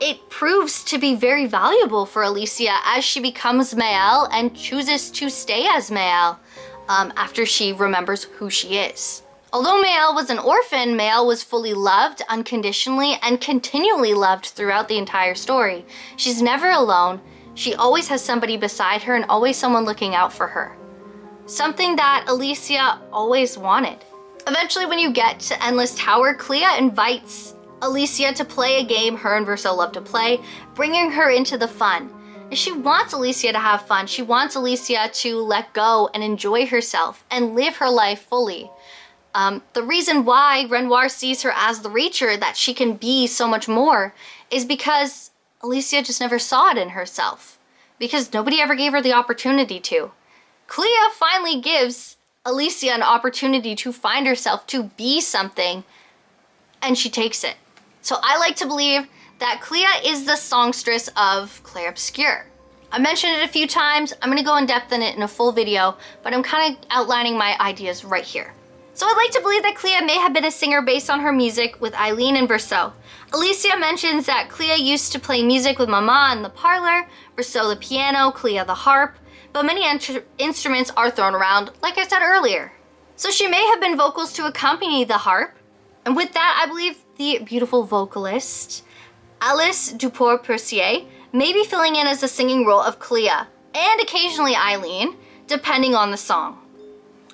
it proves to be very valuable for Alicia as she becomes Maëlle and chooses to stay as Maëlle after she remembers who she is. Although Maëlle was an orphan, Maëlle was fully loved unconditionally and continually loved throughout the entire story. She's never alone. She always has somebody beside her and always someone looking out for her. Something that Alicia always wanted. Eventually, when you get to Endless Tower, Clea invites Alicia to play a game her and Verso love to play, bringing her into the fun. And she wants Alicia to have fun. She wants Alicia to let go and enjoy herself and live her life fully. The reason why Renoir sees her as the Reacher, that she can be so much more, is because Alicia just never saw it in herself. Because nobody ever gave her the opportunity to. Clea finally gives Alicia an opportunity to find herself, to be something, and she takes it. So I like to believe that Clea is the songstress of Clair Obscur. I mentioned it a few times. I'm gonna go in depth in it in a full video, but I'm kind of outlining my ideas right here. So I'd like to believe that Clea may have been a singer based on her music with Eileen and Verso. Alicia mentions that Clea used to play music with Mama in the parlor, Verso the piano, Clea the harp, but many instruments are thrown around, like I said earlier. So she may have been vocals to accompany the harp, and with that I believe the beautiful vocalist, Alice Dupour-Percier, may be filling in as the singing role of Clea, and occasionally Eileen, depending on the song.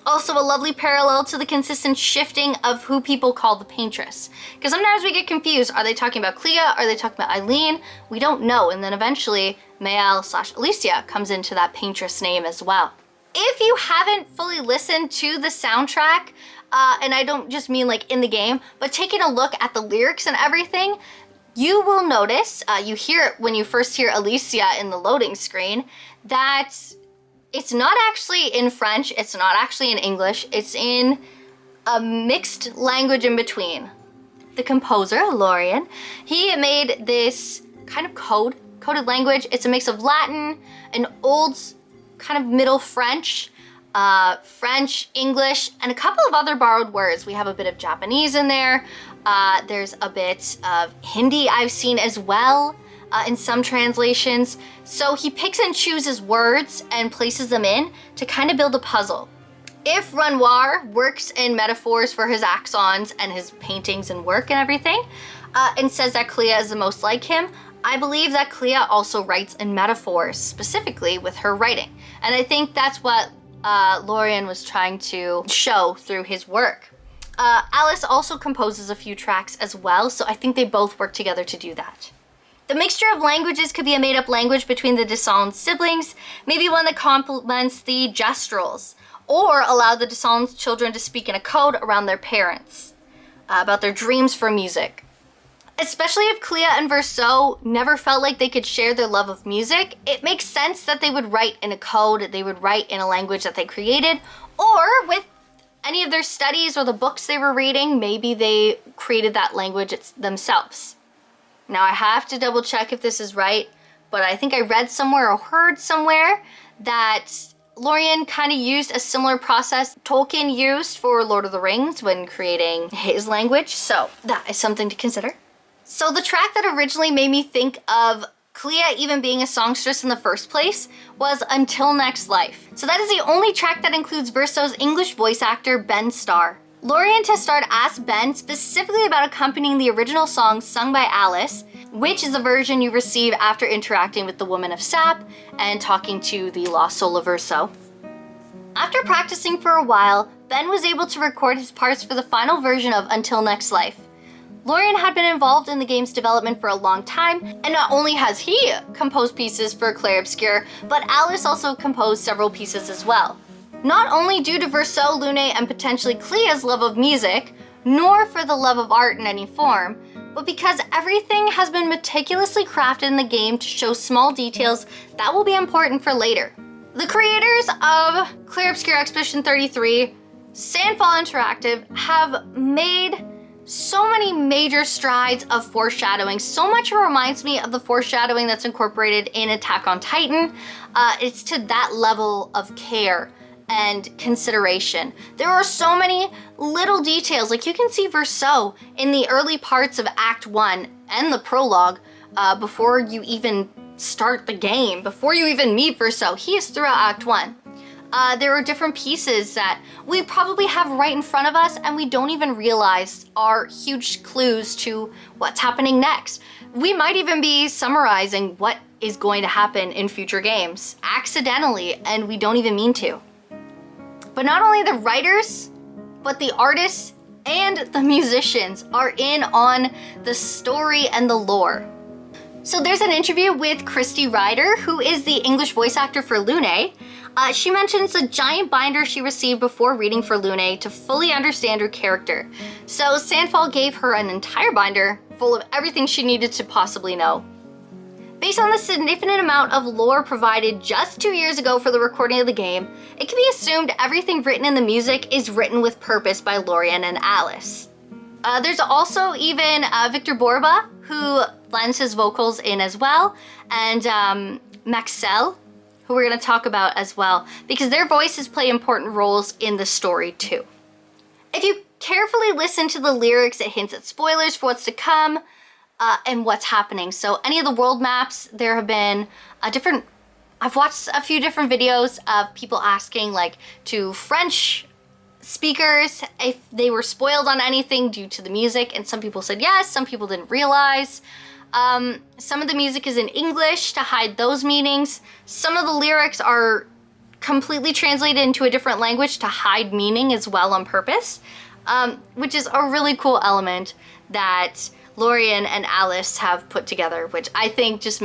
Also a lovely parallel to the consistent shifting of who people call the paintress. Because sometimes we get confused, are they talking about Clea, are they talking about Eileen? We don't know, and then eventually Maëlle/Alicia comes into that paintress name as well. If you haven't fully listened to the soundtrack, and I don't just mean like in the game, but taking a look at the lyrics and everything, you will notice, you hear it when you first hear Alicia in the loading screen, that it's not actually in French, it's not actually in English, it's in a mixed language in between. The composer, Lorien, he made this kind of coded language. It's a mix of Latin, an old kind of Middle French, French, English, and a couple of other borrowed words. We have a bit of Japanese in there. There's a bit of Hindi I've seen as well. In some translations. So he picks and chooses words and places them in to kind of build a puzzle. If Renoir works in metaphors for his axons and his paintings and work and everything, and says that Clea is the most like him, I believe that Clea also writes in metaphors, specifically with her writing. And I think that's what Lorien was trying to show through his work. Alice also composes a few tracks as well, so I think they both work together to do that. The mixture of languages could be a made-up language between the Dessendre siblings, maybe one that complements the gestuals, or allow the Dessendre children to speak in a code around their parents, about their dreams for music. Especially if Clea and Verso never felt like they could share their love of music, it makes sense that they would write in a code, they would write in a language that they created, or with any of their studies or the books they were reading, maybe they created that language themselves. Now I have to double check if this is right, but I think I read somewhere or heard somewhere that Lorien kind of used a similar process Tolkien used for Lord of the Rings when creating his language, so that is something to consider. So the track that originally made me think of Clea even being a songstress in the first place was Until Next Life. So that is the only track that includes Verso's English voice actor Ben Starr. Lorien has starred as Ben specifically about accompanying the original song sung by Alice, which is the version you receive after interacting with the Woman of Sap and talking to the lost soul of Verso. After practicing for a while, Ben was able to record his parts for the final version of Until Next Life. Lorien had been involved in the game's development for a long time, and not only has he composed pieces for Clair Obscur, but Alice also composed several pieces as well. Not only due to Verso, Lune, and potentially Clea's love of music, nor for the love of art in any form, but because everything has been meticulously crafted in the game to show small details that will be important for later. The creators of Clair Obscur Expedition 33, Sandfall Interactive, have made so many major strides of foreshadowing. So much it reminds me of the foreshadowing that's incorporated in Attack on Titan. It's to that level of care and consideration. There are so many little details. Like you can see Verso in the early parts of Act 1 and the prologue before you even start the game, before you even meet Verso. He is throughout Act 1. There are different pieces that we probably have right in front of us and we don't even realize are huge clues to what's happening next. We might even be summarizing what is going to happen in future games accidentally, and we don't even mean to. But not only the writers, but the artists and the musicians are in on the story and the lore. So there's an interview with Christy Ryder, who is the English voice actor for Lune. She mentions the giant binder she received before reading for Lune to fully understand her character. So Sandfall gave her an entire binder full of everything she needed to possibly know. Based on the significant amount of lore provided just 2 years ago for the recording of the game, it can be assumed everything written in the music is written with purpose by Lorien and Alice. There's also even Victor Borba, who lends his vocals in as well, and Maxell, who we're going to talk about as well, because their voices play important roles in the story too. If you carefully listen to the lyrics, it hints at spoilers for what's to come and what's happening. So any of the world maps, there have been I've watched a few different videos of people asking like to French speakers if they were spoiled on anything due to the music, and some people said yes, some people didn't realize. Some of the music is in English to hide those meanings. Some of the lyrics are completely translated into a different language to hide meaning as well on purpose, which is a really cool element that Lorien and Alice have put together, which I think just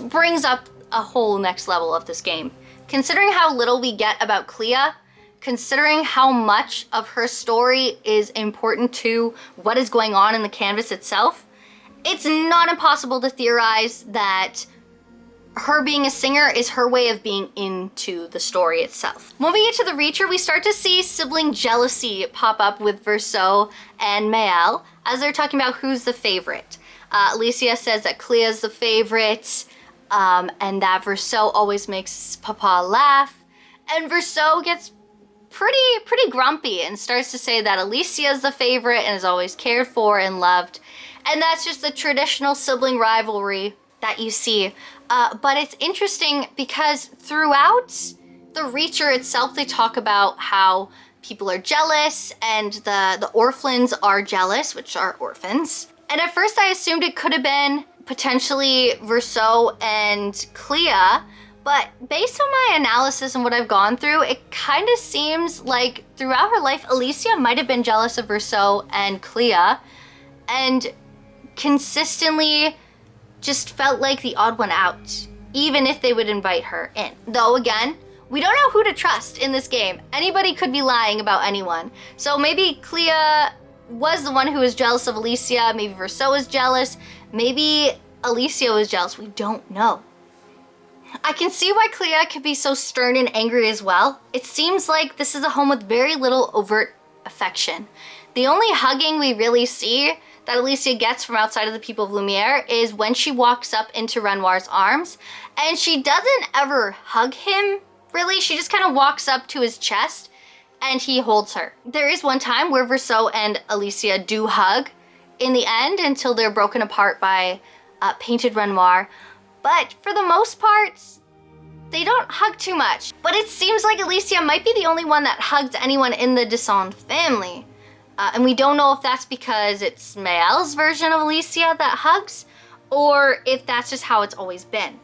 brings up a whole next level of this game. Considering how little we get about Clea, considering how much of her story is important to what is going on in the canvas itself, it's not impossible to theorize that her being a singer is her way of being into the story itself. Moving into the Reacher, we start to see sibling jealousy pop up with Verso and Mael as they're talking about who's the favorite. Alicia says that Clea's the favorite, and that Verso always makes Papa laugh. And Verso gets pretty grumpy and starts to say that Alicia's the favorite and is always cared for and loved. And that's just the traditional sibling rivalry that you see. But it's interesting because throughout the Reacher itself, they talk about how people are jealous and the orphans are jealous, which are orphans. And at first I assumed it could have been potentially Verso and Clea, but based on my analysis and what I've gone through, it kind of seems like throughout her life, Alicia might have been jealous of Verso and Clea, and consistently just felt like the odd one out, even if they would invite her in. Though again, we don't know who to trust in this game. Anybody could be lying about anyone. So maybe Clea was the one who was jealous of Alicia, maybe Verso was jealous, maybe Alicia was jealous, we don't know. I can see why Clea could be so stern and angry as well. It seems like this is a home with very little overt affection. The only hugging we really see that Alicia gets from outside of the people of Lumiere is when she walks up into Renoir's arms, and she doesn't ever hug him, really. She just kind of walks up to his chest and he holds her. There is one time where Verso and Alicia do hug in the end until they're broken apart by Painted Renoir. But for the most part, they don't hug too much. But it seems like Alicia might be the only one that hugged anyone in the Dessendre family. And we don't know if that's because it's Mael's version of Alicia that hugs, or if that's just how it's always been.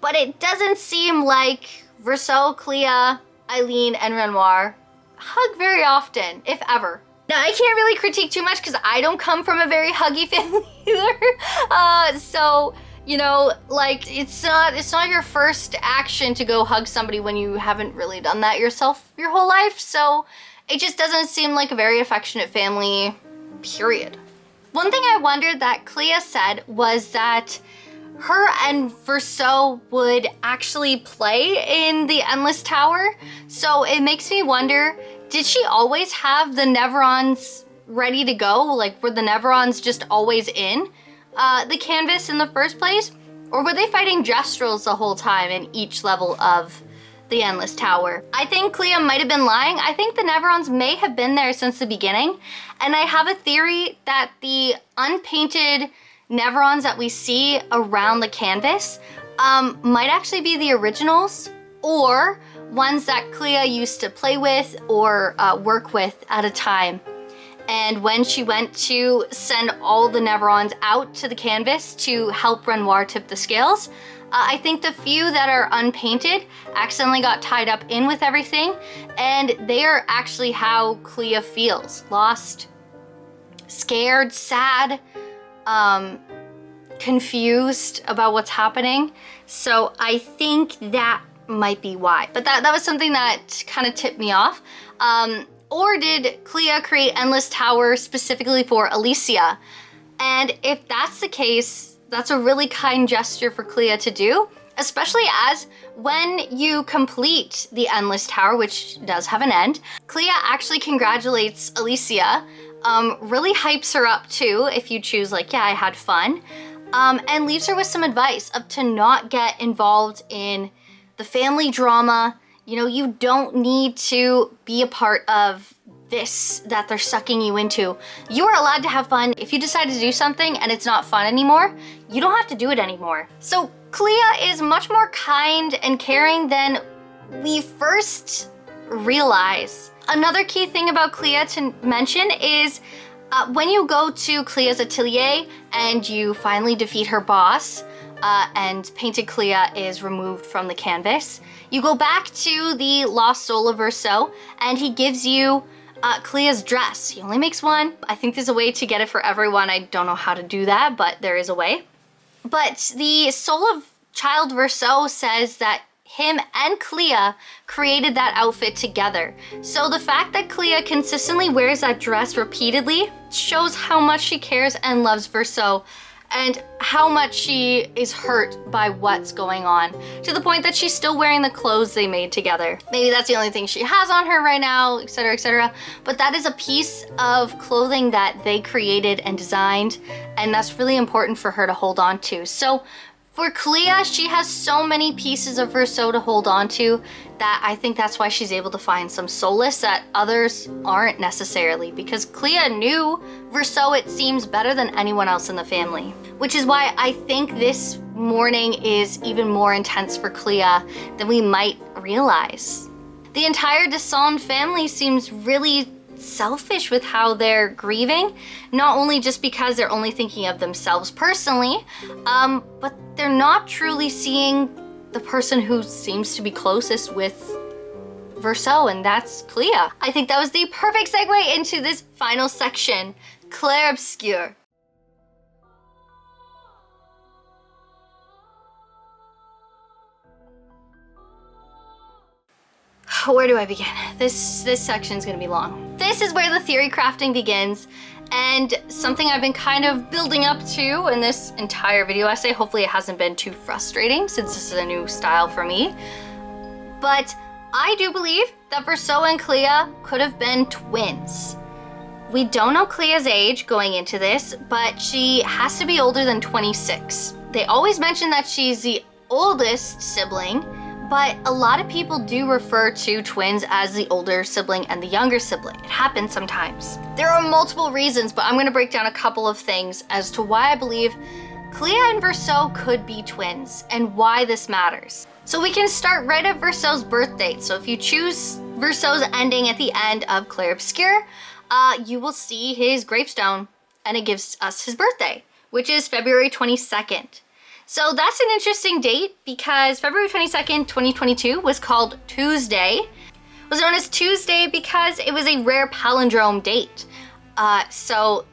But it doesn't seem like Verso, Clea, Eileen, and Renoir hug very often, if ever. Now, I can't really critique too much because I don't come from a very huggy family either. So, you know, like, it's not your first action to go hug somebody when you haven't really done that yourself your whole life. So it just doesn't seem like a very affectionate family, period. One thing I wondered that Clea said was that her and Verso would actually play in the Endless Tower. So it makes me wonder, did she always have the Neverons ready to go? Like, were the Neverons just always in the canvas in the first place? Or were they fighting Gestrels the whole time in each level of the Endless Tower? I think Clea might have been lying. I think the Neverons may have been there since the beginning. And I have a theory that the unpainted Neverons that we see around the canvas might actually be the originals, or ones that Clea used to play with or work with at a time. And when she went to send all the Neverons out to the canvas to help Renoir tip the scales, I think the few that are unpainted accidentally got tied up in with everything, and they are actually how Clea feels. Lost, scared, sad, confused about what's happening. So I think that might be why. But that was something that kind of tipped me off. Or did Clea create Endless Tower specifically for Alicia? And if that's the case, that's a really kind gesture for Clea to do, especially as when you complete the Endless Tower, which does have an end, Clea actually congratulates Alicia, really hypes her up too, if you choose like, yeah, I had fun, and leaves her with some advice of to not get involved in the family drama. You know, you don't need to be a part of this that they're sucking you into. You are allowed to have fun. If you decide to do something and it's not fun anymore, you don't have to do it anymore. So Clea is much more kind and caring than we first realize. Another key thing about Clea to mention is when you go to Clea's atelier and you finally defeat her boss, and painted Clea is removed from the canvas, you go back to the Lost Soul of Verso, and he gives you Clea's dress. He only makes one. I think there's a way to get it for everyone. I don't know how to do that, but there is a way. But the Soul of Child Verso says that him and Clea created that outfit together. So the fact that Clea consistently wears that dress repeatedly shows how much she cares and loves Verso, and how much she is hurt by what's going on, to the point that she's still wearing the clothes they made together. Maybe that's the only thing she has on her right now, etc., etc. But that is a piece of clothing that they created and designed, and that's really important for her to hold on to. So for Clea, she has so many pieces of Verso to hold on to that I think that's why she's able to find some solace that others aren't necessarily, because Clea knew Verso, it seems, better than anyone else in the family. Which is why I think this mourning is even more intense for Clea than we might realize. The entire Dessendre family seems really selfish with how they're grieving, not only just because they're only thinking of themselves personally, but they're not truly seeing the person who seems to be closest with Verso, and that's Clea. I think that was the perfect segue into this final section, Clair Obscur. Where do I begin? This section is gonna be long. This is where the theory crafting begins, and something I've been kind of building up to in this entire video essay. Hopefully it hasn't been too frustrating since this is a new style for me. But I do believe that Verso and Clea could have been twins. We don't know Clea's age going into this, but she has to be older than 26. They always mention that she's the oldest sibling, but a lot of people do refer to twins as the older sibling and the younger sibling. It happens sometimes. There are multiple reasons, but I'm gonna break down a couple of things as to why I believe Clea and Verso could be twins and why this matters. So we can start right at Verso's birth date. So if you choose Verso's ending at the end of Clair Obscur, you will see his gravestone, and it gives us his birthday, which is February 22nd. So that's an interesting date because February 22nd, 2022 was called Tuesday. It was known as Tuesday because it was a rare palindrome date. So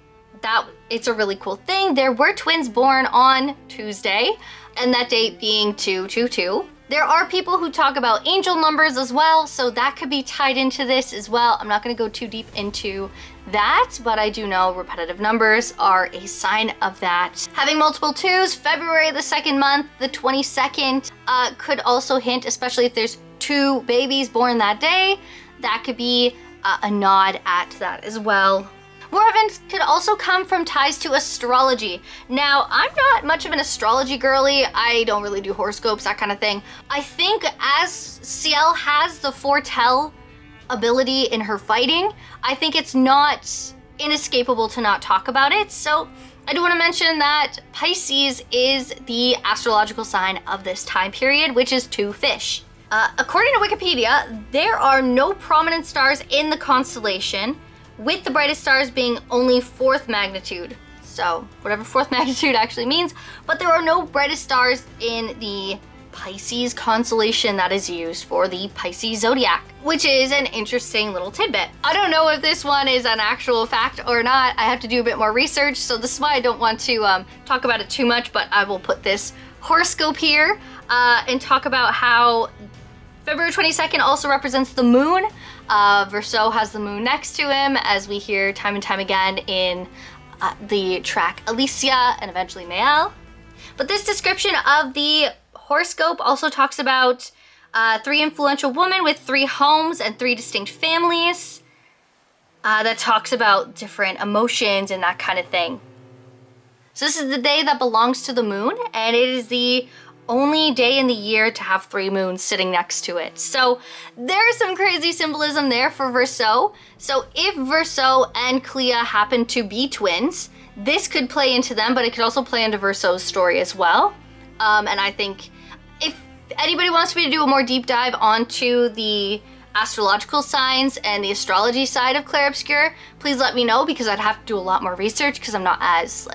it's a really cool thing. There were twins born on Tuesday, and that date being 222. There are people who talk about angel numbers as well, so that could be tied into this as well. I'm not gonna go too deep into that, but I do know repetitive numbers are a sign of that. Having multiple twos, February the second month, the 22nd, could also hint, especially if there's two babies born that day, that could be a nod at that as well. More events could also come from ties to astrology. Now, I'm not much of an astrology girly. I don't really do horoscopes, that kind of thing. I think as Ciel has the foretell ability in her fighting, I think it's not inescapable to not talk about it. So I do want to mention that Pisces is the astrological sign of this time period, which is 2 fish. According to Wikipedia, there are no prominent stars in the constellation, with the brightest stars being only 4th magnitude. So whatever 4th magnitude actually means, but there are no brightest stars in the Pisces constellation that is used for the Pisces zodiac, which is an interesting little tidbit. I don't know if this one is an actual fact or not. I have to do a bit more research, so this is why I don't want to talk about it too much, but I will put this horoscope here and talk about how February 22nd also represents the moon. Verseau has the moon next to him, as we hear time and time again in the track Alicia and eventually Mael. But this description of the horoscope also talks about 3 influential women with 3 homes and 3 distinct families. That talks about different emotions and that kind of thing. So this is the day that belongs to the moon, and it is the only day in the year to have 3 moons sitting next to it. So there's some crazy symbolism there for Verseau. So if Verseau and Clea happen to be twins, this could play into them, but it could also play into Verseau's story as well. And I think if anybody wants me to do a more deep dive onto the astrological signs and the astrology side of Clair Obscur, please let me know, because I'd have to do a lot more research because I'm not as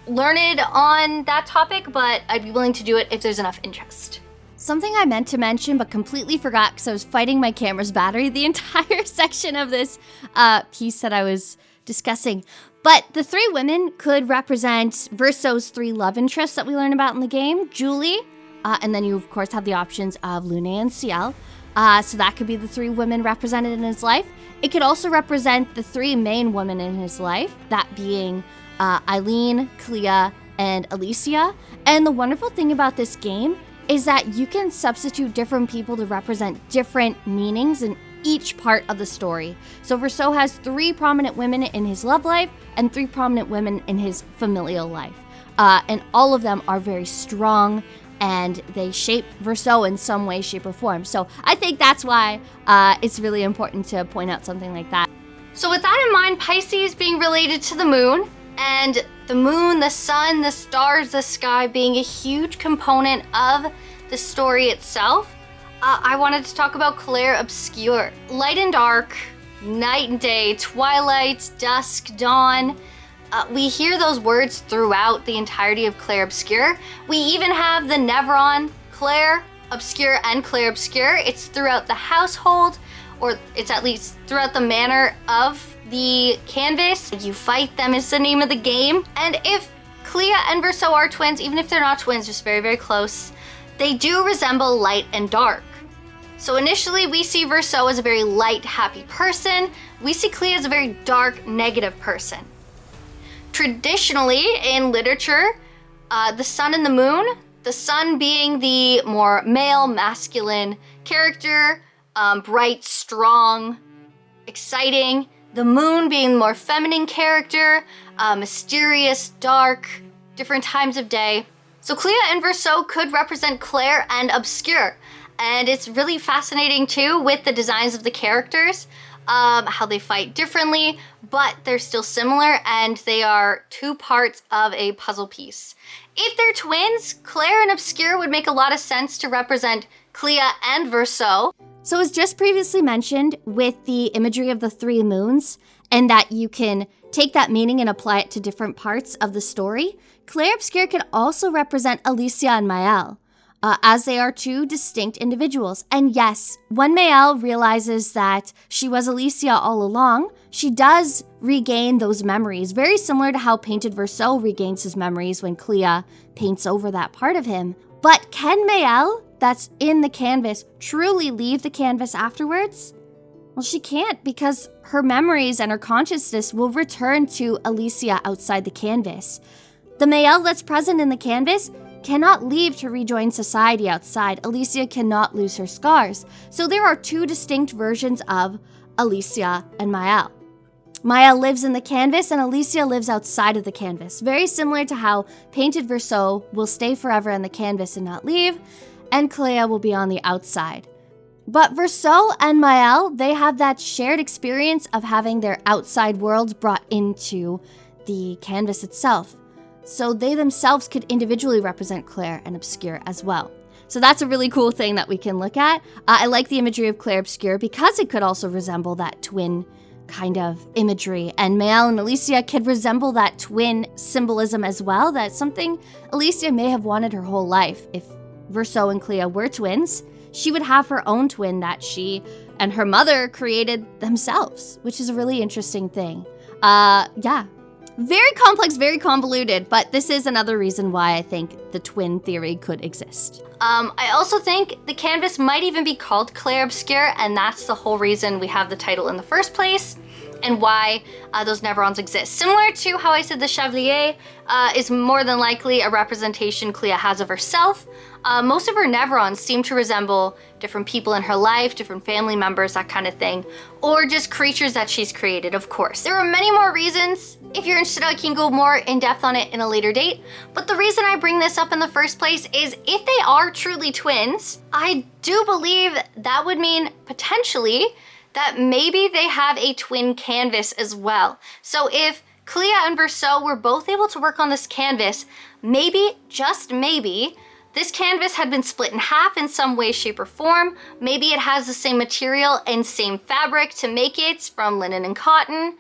learned on that topic, but I'd be willing to do it if there's enough interest. Something I meant to mention but completely forgot because I was fighting my camera's battery the entire section of this piece that I was discussing. But the 3 women could represent Verseau's 3 love interests that we learn about in the game, Julie, and then you of course have the options of Lune and Ciel. So that could be the 3 women represented in his life. It could also represent the 3 main women in his life, that being Eileen, Clea, and Alicia. And the wonderful thing about this game is that you can substitute different people to represent different meanings in each part of the story. So Verseau has 3 prominent women in his love life and 3 prominent women in his familial life. And all of them are very strong, and they shape Verseau in some way, shape, or form. So I think that's why it's really important to point out something like that. So with that in mind, Pisces being related to the moon, and the moon, the sun, the stars, the sky being a huge component of the story itself, I wanted to talk about Clair Obscur. Light and dark, night and day, twilight, dusk, dawn. We hear those words throughout the entirety of Clair Obscur. We even have the Nevron, Clair Obscur and Clair Obscur. It's throughout the household, or it's at least throughout the manner of the canvas. You fight them is the name of the game. And if Clea and Verseau are twins, even if they're not twins, just very, very close, they do resemble light and dark. So initially we see Verseau as a very light, happy person. We see Clea as a very dark, negative person. Traditionally in literature, the sun and the moon, the sun being the more male, masculine character, bright, strong, exciting. The moon being the more feminine character, mysterious, dark, different times of day. So Clea and Verseau could represent Clair and Obscur. And it's really fascinating too with the designs of the characters, how they fight differently, but they're still similar, and they are 2 parts of a puzzle piece. If they're twins, Clair and Obscur would make a lot of sense to represent Clea and Verseau. So as just previously mentioned, with the imagery of the 3 moons, and that you can take that meaning and apply it to different parts of the story, Clair Obscur can also represent Alicia and Mael, as they are 2 distinct individuals. And yes, when Mael realizes that she was Alicia all along, she does regain those memories, very similar to how Painted Verseau regains his memories when Clea paints over that part of him. But can Mael, that's in the canvas, truly leave the canvas afterwards? Well, she can't, because her memories and her consciousness will return to Alicia outside the canvas. The Mael that's present in the canvas cannot leave to rejoin society outside. Alicia cannot lose her scars. So there are 2 distinct versions of Alicia and Mael. Maya lives in the canvas and Alicia lives outside of the canvas. Very similar to how painted Verso will stay forever in the canvas and not leave, and Clea will be on the outside. But Verso and Mael, they have that shared experience of having their outside worlds brought into the canvas itself. So they themselves could individually represent Clair and Obscur as well. So that's a really cool thing that we can look at. I like the imagery of Clair Obscur because it could also resemble that twin kind of imagery. And Mael and Alicia could resemble that twin symbolism as well. That's something Alicia may have wanted her whole life. If Verso and Clea were twins, she would have her own twin that she and her mother created themselves, which is a really interesting thing. Yeah. Very complex, very convoluted, but this is another reason why I think the twin theory could exist. I also think the canvas might even be called Clair Obscur, and that's the whole reason we have the title in the first place, and why those Neverons exist. Similar to how I said the Chevalier is more than likely a representation Clea has of herself. Most of her Neverons seem to resemble different people in her life, different family members, that kind of thing, or just creatures that she's created, of course. There are many more reasons. If you're interested, I can go more in depth on it in a later date, but the reason I bring this up in the first place is if they are truly twins, I do believe that would mean potentially that maybe they have a twin canvas as well. So if Clea and Verso were both able to work on this canvas, maybe, just maybe, this canvas had been split in half in some way, shape, or form. Maybe it has the same material and same fabric to make it from linen and cotton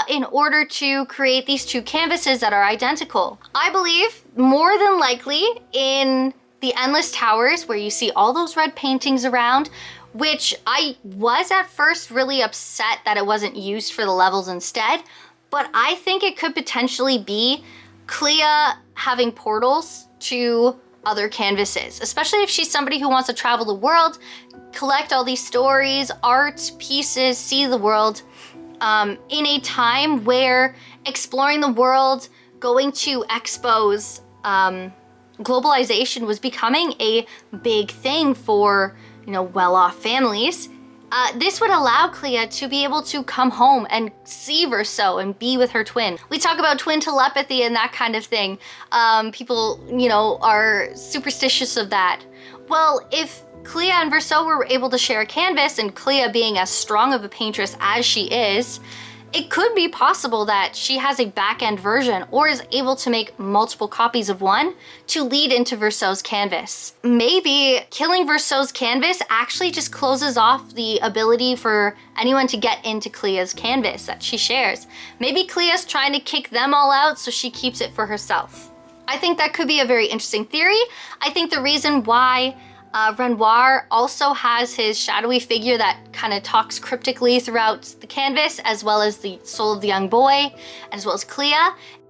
in order to create these two canvases that are identical. I believe more than likely in the Endless Towers, where you see all those red paintings around, which I was at first really upset that it wasn't used for the levels instead, but I think it could potentially be Clea having portals to other canvases, especially if she's somebody who wants to travel the world, collect all these stories, art, pieces, see the world, in a time where exploring the world, going to expos, globalization was becoming a big thing for, well-off families. This would allow Clea to be able to come home and see Verso and be with her twin. We talk about twin telepathy and that kind of thing. People, are superstitious of that. Well, if Clea and Verso were able to share a canvas, and Clea being as strong of a paintress as she is, it could be possible that she has a back-end version or is able to make multiple copies of one to lead into Verso's canvas. Maybe killing Verso's canvas actually just closes off the ability for anyone to get into Clea's canvas that she shares. Maybe Clea's trying to kick them all out so she keeps it for herself. I think that could be a very interesting theory. I think the reason why Renoir also has his shadowy figure that kind of talks cryptically throughout the canvas, as well as the soul of the young boy, as well as Clea.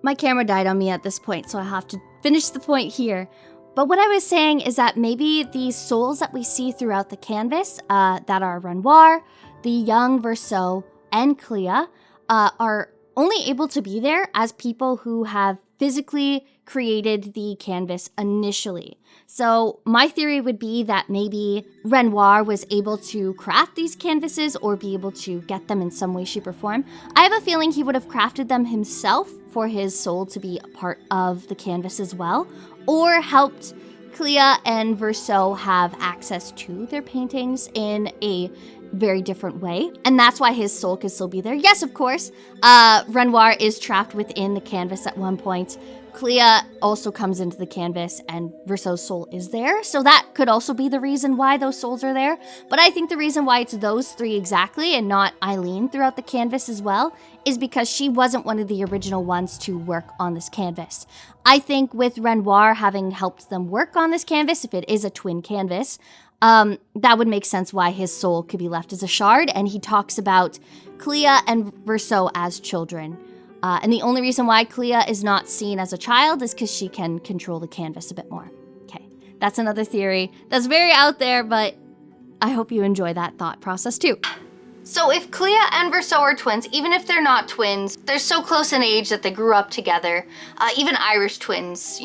My camera died on me at this point, so I have to finish the point here. But what I was saying is that maybe these souls that we see throughout the canvas, that are Renoir, the young Verso, and Clea, are only able to be there as people who have physically created the canvas initially. So my theory would be that maybe Renoir was able to craft these canvases or be able to get them in some way, shape, or form. I have a feeling he would have crafted them himself for his soul to be a part of the canvas as well, or helped Clea and Verso have access to their paintings in a very different way. And that's why his soul could still be there. Yes, of course, Renoir is trapped within the canvas at one point. Clea also comes into the canvas and Verso's soul is there. So that could also be the reason why those souls are there. But I think the reason why it's those three exactly and not Eileen throughout the canvas as well is because she wasn't one of the original ones to work on this canvas. I think with Renoir having helped them work on this canvas, if it is a twin canvas, that would make sense why his soul could be left as a shard. And he talks about Clea and Verso as children. And the only reason why Clea is not seen as a child is because she can control the canvas a bit more. Okay, that's another theory that's very out there, but I hope you enjoy that thought process too. So if Clea and Verso are twins, even if they're not twins, they're so close in age that they grew up together. Even Irish twins,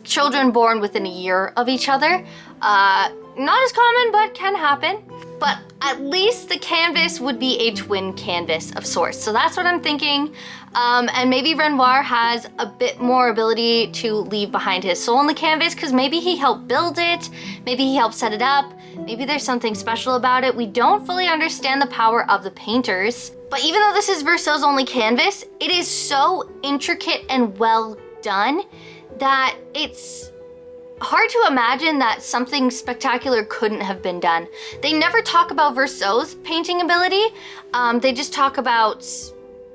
children born within a year of each other. Not as common, but can happen. but at least the canvas would be a twin canvas of sorts. So that's what I'm thinking. And maybe Renoir has a bit more ability to leave behind his soul on the canvas because maybe he helped build it, maybe he helped set it up, maybe there's something special about it. We don't fully understand the power of the painters. But even though this is Verso's only canvas, it is so intricate and well done that it's hard to imagine that something spectacular couldn't have been done. They never talk about Verso's painting ability. They just talk about,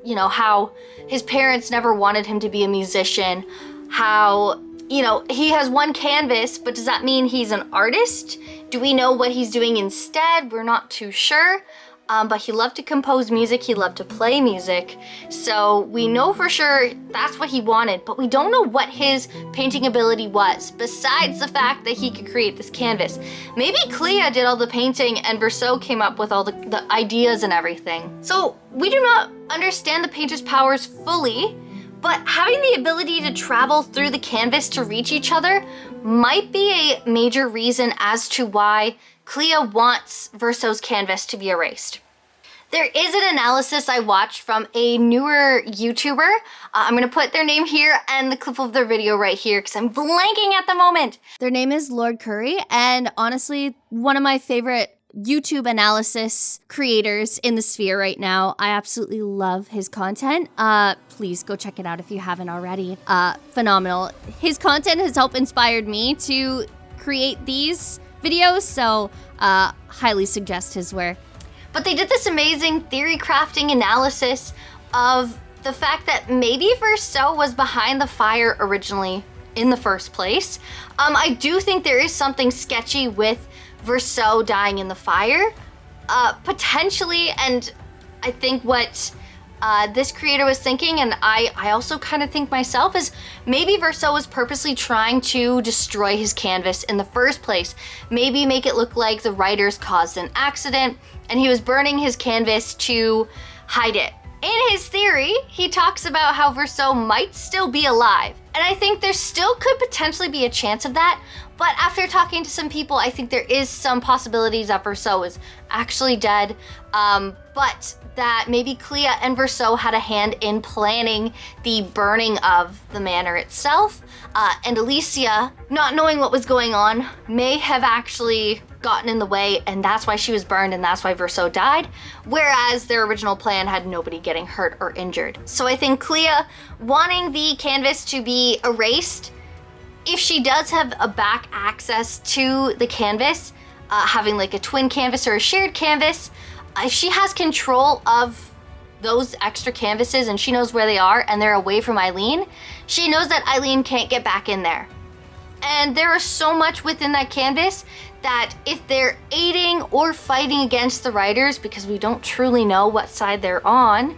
you know, how his parents never wanted him to be a musician, how, you know, he has one canvas, but does that mean he's an artist? Do we know what he's doing instead? We're not too sure. But he loved to compose music, he loved to play music, so we know for sure that's what he wanted, but we don't know what his painting ability was, besides the fact that he could create this canvas. Maybe Clea did all the painting and Verso came up with all the ideas and everything. So we do not understand the painter's powers fully, but having the ability to travel through the canvas to reach each other might be a major reason as to why Clea wants Verso's canvas to be erased. There is an analysis I watched from a newer YouTuber. I'm gonna put their name here and the clip of their video right here because I'm blanking at the moment. Their name is Lord Curry, and honestly, one of my favorite YouTube analysis creators in the sphere right now. I absolutely love his content. Please go check it out if you haven't already. Phenomenal. His content has helped inspired me to create these videos, so highly suggest his work. But they did this amazing theory crafting analysis of the fact that maybe Verso was behind the fire originally in the first place. I do think there is something sketchy with Verso dying in the fire, potentially, and I think what this creator was thinking, and I also kind of think myself, is maybe Verso was purposely trying to destroy his canvas in the first place. Maybe make it look like the writers caused an accident and he was burning his canvas to hide it. In his theory, he talks about how Verso might still be alive. And I think there still could potentially be a chance of that. But after talking to some people, I think there is some possibilities that Verso is actually dead. But that maybe Clea and Verso had a hand in planning the burning of the manor itself. And Alicia, not knowing what was going on, may have actually gotten in the way, and that's why she was burned and that's why Verso died, whereas their original plan had nobody getting hurt or injured. So I think Clea wanting the canvas to be erased, if she does have a back access to the canvas, having like a twin canvas or a shared canvas, if she has control of those extra canvases and she knows where they are and they're away from Eileen, she knows that Eileen can't get back in there. And there is so much within that canvas that if they're aiding or fighting against the writers, because we don't truly know what side they're on,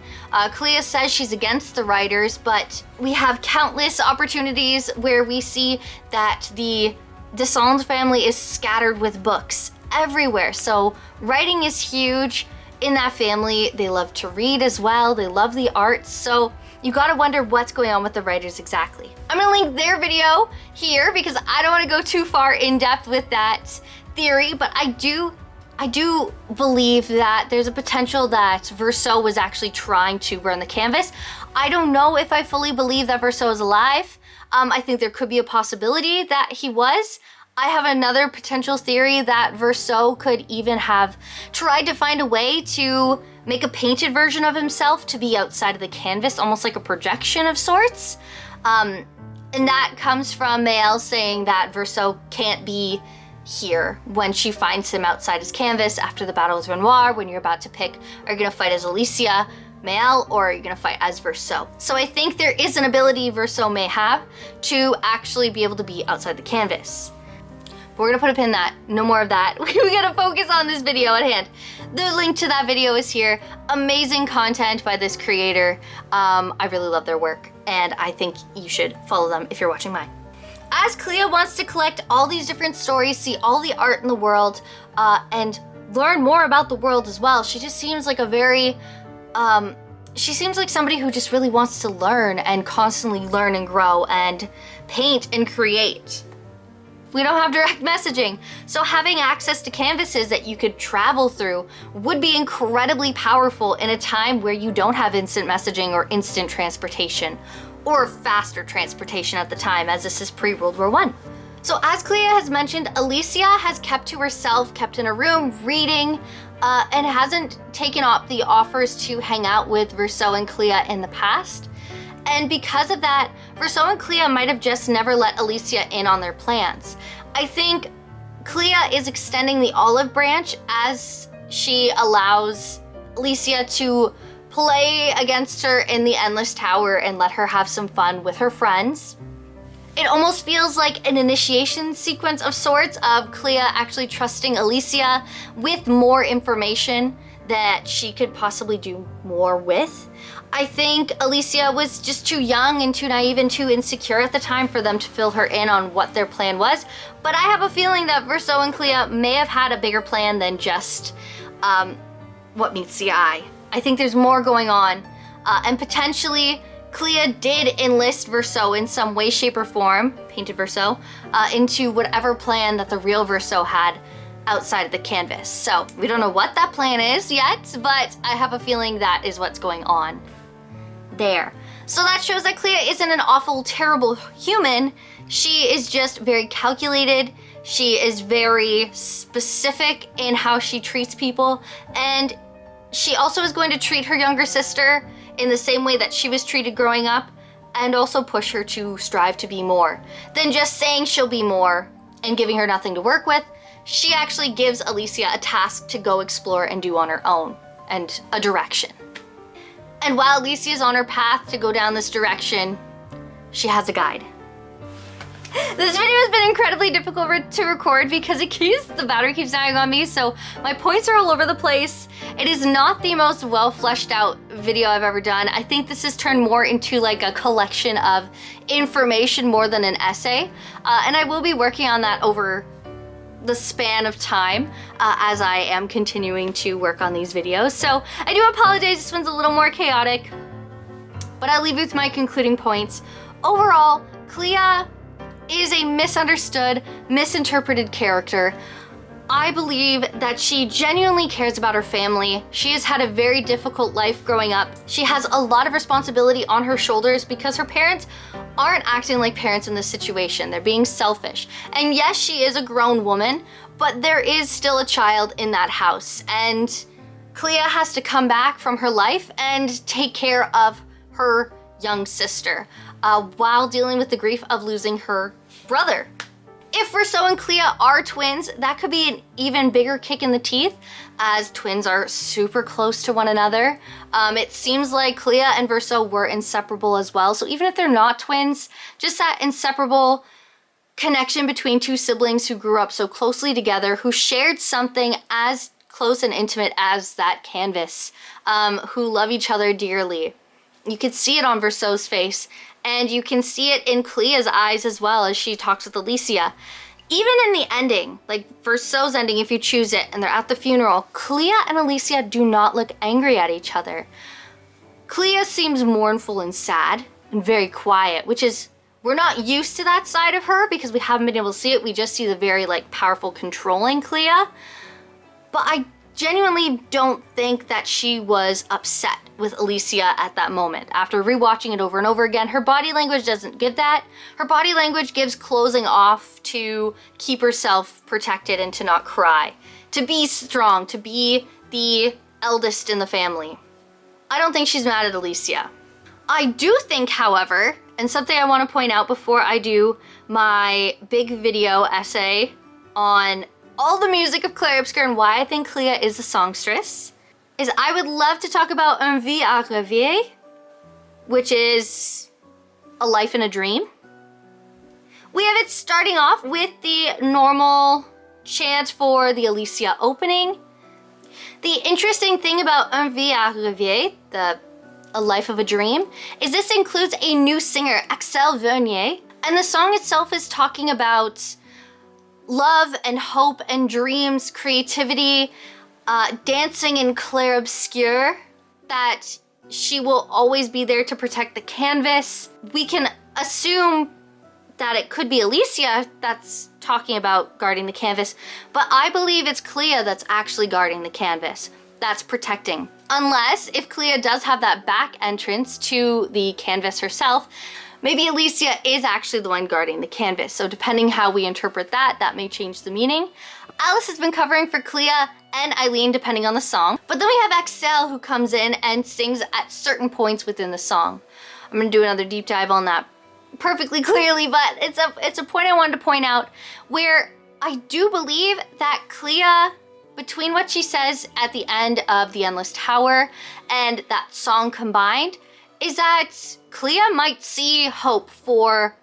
Clea says she's against the writers, but we have countless opportunities where we see that the Dessendre family is scattered with books everywhere. So writing is huge in that family. They love to read as well. They love the arts. So you gotta wonder what's going on with the writers exactly. I'm gonna link their video here because I don't wanna go too far in depth with that theory, but I do believe that there's a potential that Verso was actually trying to burn the canvas. I don't know if I fully believe that Verso is alive. I think there could be a possibility that he was. I have another potential theory that Verso could even have tried to find a way to make a painted version of himself to be outside of the canvas, almost like a projection of sorts. And that comes from Maëlle saying that Verso can't be here when she finds him outside his canvas after the battle with Renoir, when you're about to pick, are you gonna fight as Alicia, Maëlle, or are you gonna fight as Verso? So I think there is an ability Verso may have to actually be able to be outside the canvas. We're gonna put a pin in that, no more of that. We gotta focus on this video at hand. The link to that video is here. Amazing content by this creator. I really love their work, and I think you should follow them if you're watching mine. As Clea wants to collect all these different stories, see all the art in the world, and learn more about the world as well, she just seems like a very, she seems like somebody who just really wants to learn and constantly learn and grow and paint and create. We don't have direct messaging. So having access to canvases that you could travel through would be incredibly powerful in a time where you don't have instant messaging or instant transportation, or faster transportation at the time, as this is pre-World War I. So as Clea has mentioned, Alicia has kept to herself, kept in a room, reading, and hasn't taken up the offers to hang out with Verso and Clea in the past. And because of that, Verso and Clea might have just never let Alicia in on their plans. I think Clea is extending the olive branch as she allows Alicia to play against her in the Endless Tower and let her have some fun with her friends. It almost feels like an initiation sequence of sorts of Clea actually trusting Alicia with more information that she could possibly do more with. I think Alicia was just too young and too naive and too insecure at the time for them to fill her in on what their plan was. But I have a feeling that Verso and Clea may have had a bigger plan than just what meets the eye. I think there's more going on, and potentially Clea did enlist Verso in some way, shape, or form, painted Verso, into whatever plan that the real Verso had outside of the canvas. So we don't know what that plan is yet, but I have a feeling that is what's going on there. So that shows that Clea isn't an awful, terrible human. She is just very calculated. She is very specific in how she treats people, and she also is going to treat her younger sister in the same way that she was treated growing up, and also push her to strive to be more than just saying she'll be more and giving her nothing to work with. She actually gives Alicia a task to go explore and do on her own, and a direction. And while Alicia is on her path to go down this direction, she has a guide. This video has been incredibly difficult to record because the battery keeps dying on me, so my points are all over the place. It is not the most well fleshed out video I've ever done. I think this has turned more into like a collection of information more than an essay, and I will be working on that over the span of time as I am continuing to work on these videos. So I do apologize, this one's a little more chaotic, but I'll leave you with my concluding points. Overall, Clea is a misunderstood, misinterpreted character. I believe that she genuinely cares about her family. She has had a very difficult life growing up. She has a lot of responsibility on her shoulders because her parents aren't acting like parents in this situation. They're being selfish. And yes, she is a grown woman, but there is still a child in that house. And Clea has to come back from her life and take care of her young sister while dealing with the grief of losing her brother. If Verso and Clea are twins, that could be an even bigger kick in the teeth, as twins are super close to one another. It seems like Clea and Verso were inseparable as well, so even if they're not twins, just that inseparable connection between two siblings who grew up so closely together, who shared something as close and intimate as that canvas, who love each other dearly. You could see it on Verso's face, and you can see it in Clea's eyes as well as she talks with Alicia. Even in the ending, like Verso's ending if you choose it, and they're at the funeral, Clea and Alicia do not look angry at each other. Clea seems mournful and sad and very quiet, which is, we're not used to that side of her because we haven't been able to see it. We just see the very like powerful, controlling Clea. But I genuinely don't think that she was upset with Alicia at that moment. After rewatching it over and over again, her body language doesn't give that. Her body language gives closing off to keep herself protected and to not cry, to be strong, to be the eldest in the family. I don't think she's mad at Alicia. I do think, however, and something I want to point out before I do my big video essay on all the music of Clair Obscur and why I think Clea is a songstress, is I would love to talk about Un vie à rêver, which is a life in a dream. We have it starting off with the normal chant for the Alicia opening. The interesting thing about Un vie à rêver, A Life of a Dream, is this includes a new singer, Axel Vernier, and the song itself is talking about love and hope and dreams, creativity, dancing in Clair Obscur, that she will always be there to protect the canvas. We can assume that it could be Alicia that's talking about guarding the canvas, but I believe it's Clea that's actually guarding the canvas, that's protecting. Unless, if Clea does have that back entrance to the canvas herself, maybe Alicia is actually the one guarding the canvas. So depending how we interpret that, that may change the meaning. Alice has been covering for Clea and Eileen depending on the song. But then we have Excel who comes in and sings at certain points within the song. I'm gonna do another deep dive on that perfectly clearly, but it's a point I wanted to point out where I do believe that Clea, between what she says at the end of The Endless Tower and that song combined, is that Clea might see hope for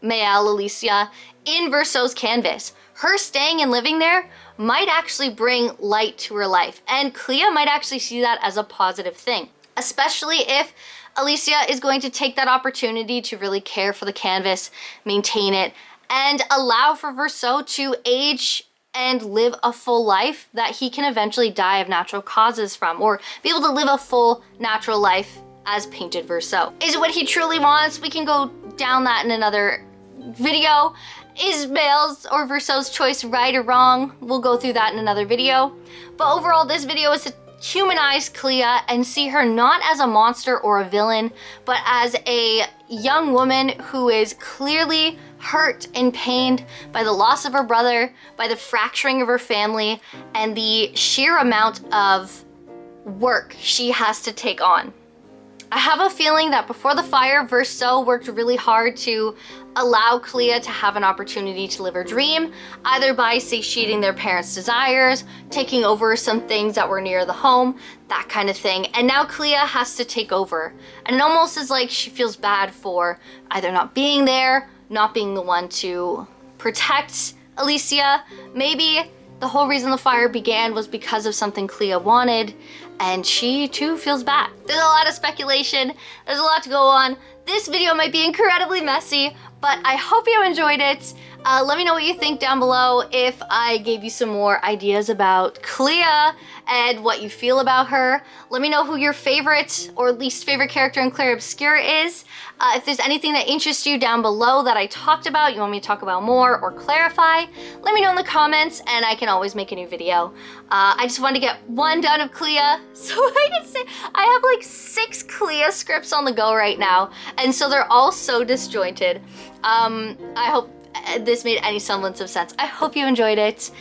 Mael Alicia in Verso's canvas. Her staying and living there might actually bring light to her life, and Clea might actually see that as a positive thing, especially if Alicia is going to take that opportunity to really care for the canvas, maintain it, and allow for Verso to age and live a full life that he can eventually die of natural causes from, or be able to live a full natural life as painted Verso. Is it what he truly wants? We can go down that in another video. Is Mael's or Verso's choice right or wrong? We'll go through that in another video. But overall, this video is to humanize Clea and see her not as a monster or a villain, but as a young woman who is clearly hurt and pained by the loss of her brother, by the fracturing of her family, and the sheer amount of work she has to take on. I have a feeling that before the fire, Verso worked really hard to allow Clea to have an opportunity to live her dream, either by satiating their parents' desires, taking over some things that were near the home, that kind of thing. And now Clea has to take over. And it almost is like she feels bad for either not being there, not being the one to protect Alicia. Maybe the whole reason the fire began was because of something Clea wanted, and she too feels bad. There's a lot of speculation, there's a lot to go on. This video might be incredibly messy, but I hope you enjoyed it. Let me know what you think down below if I gave you some more ideas about Clea and what you feel about her. Let me know who your favorite or least favorite character in Clair Obscur is. If there's anything that interests you down below that I talked about, you want me to talk about more or clarify, let me know in the comments and I can always make a new video. I just wanted to get one done of Clea, so I can say I have like 6 Clea scripts on the go right now, and so they're all so disjointed. I hope this made any semblance of sense. I hope you enjoyed it.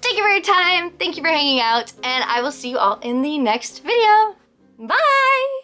Thank you for your time. Thank you for hanging out, and I will see you all in the next video. Bye!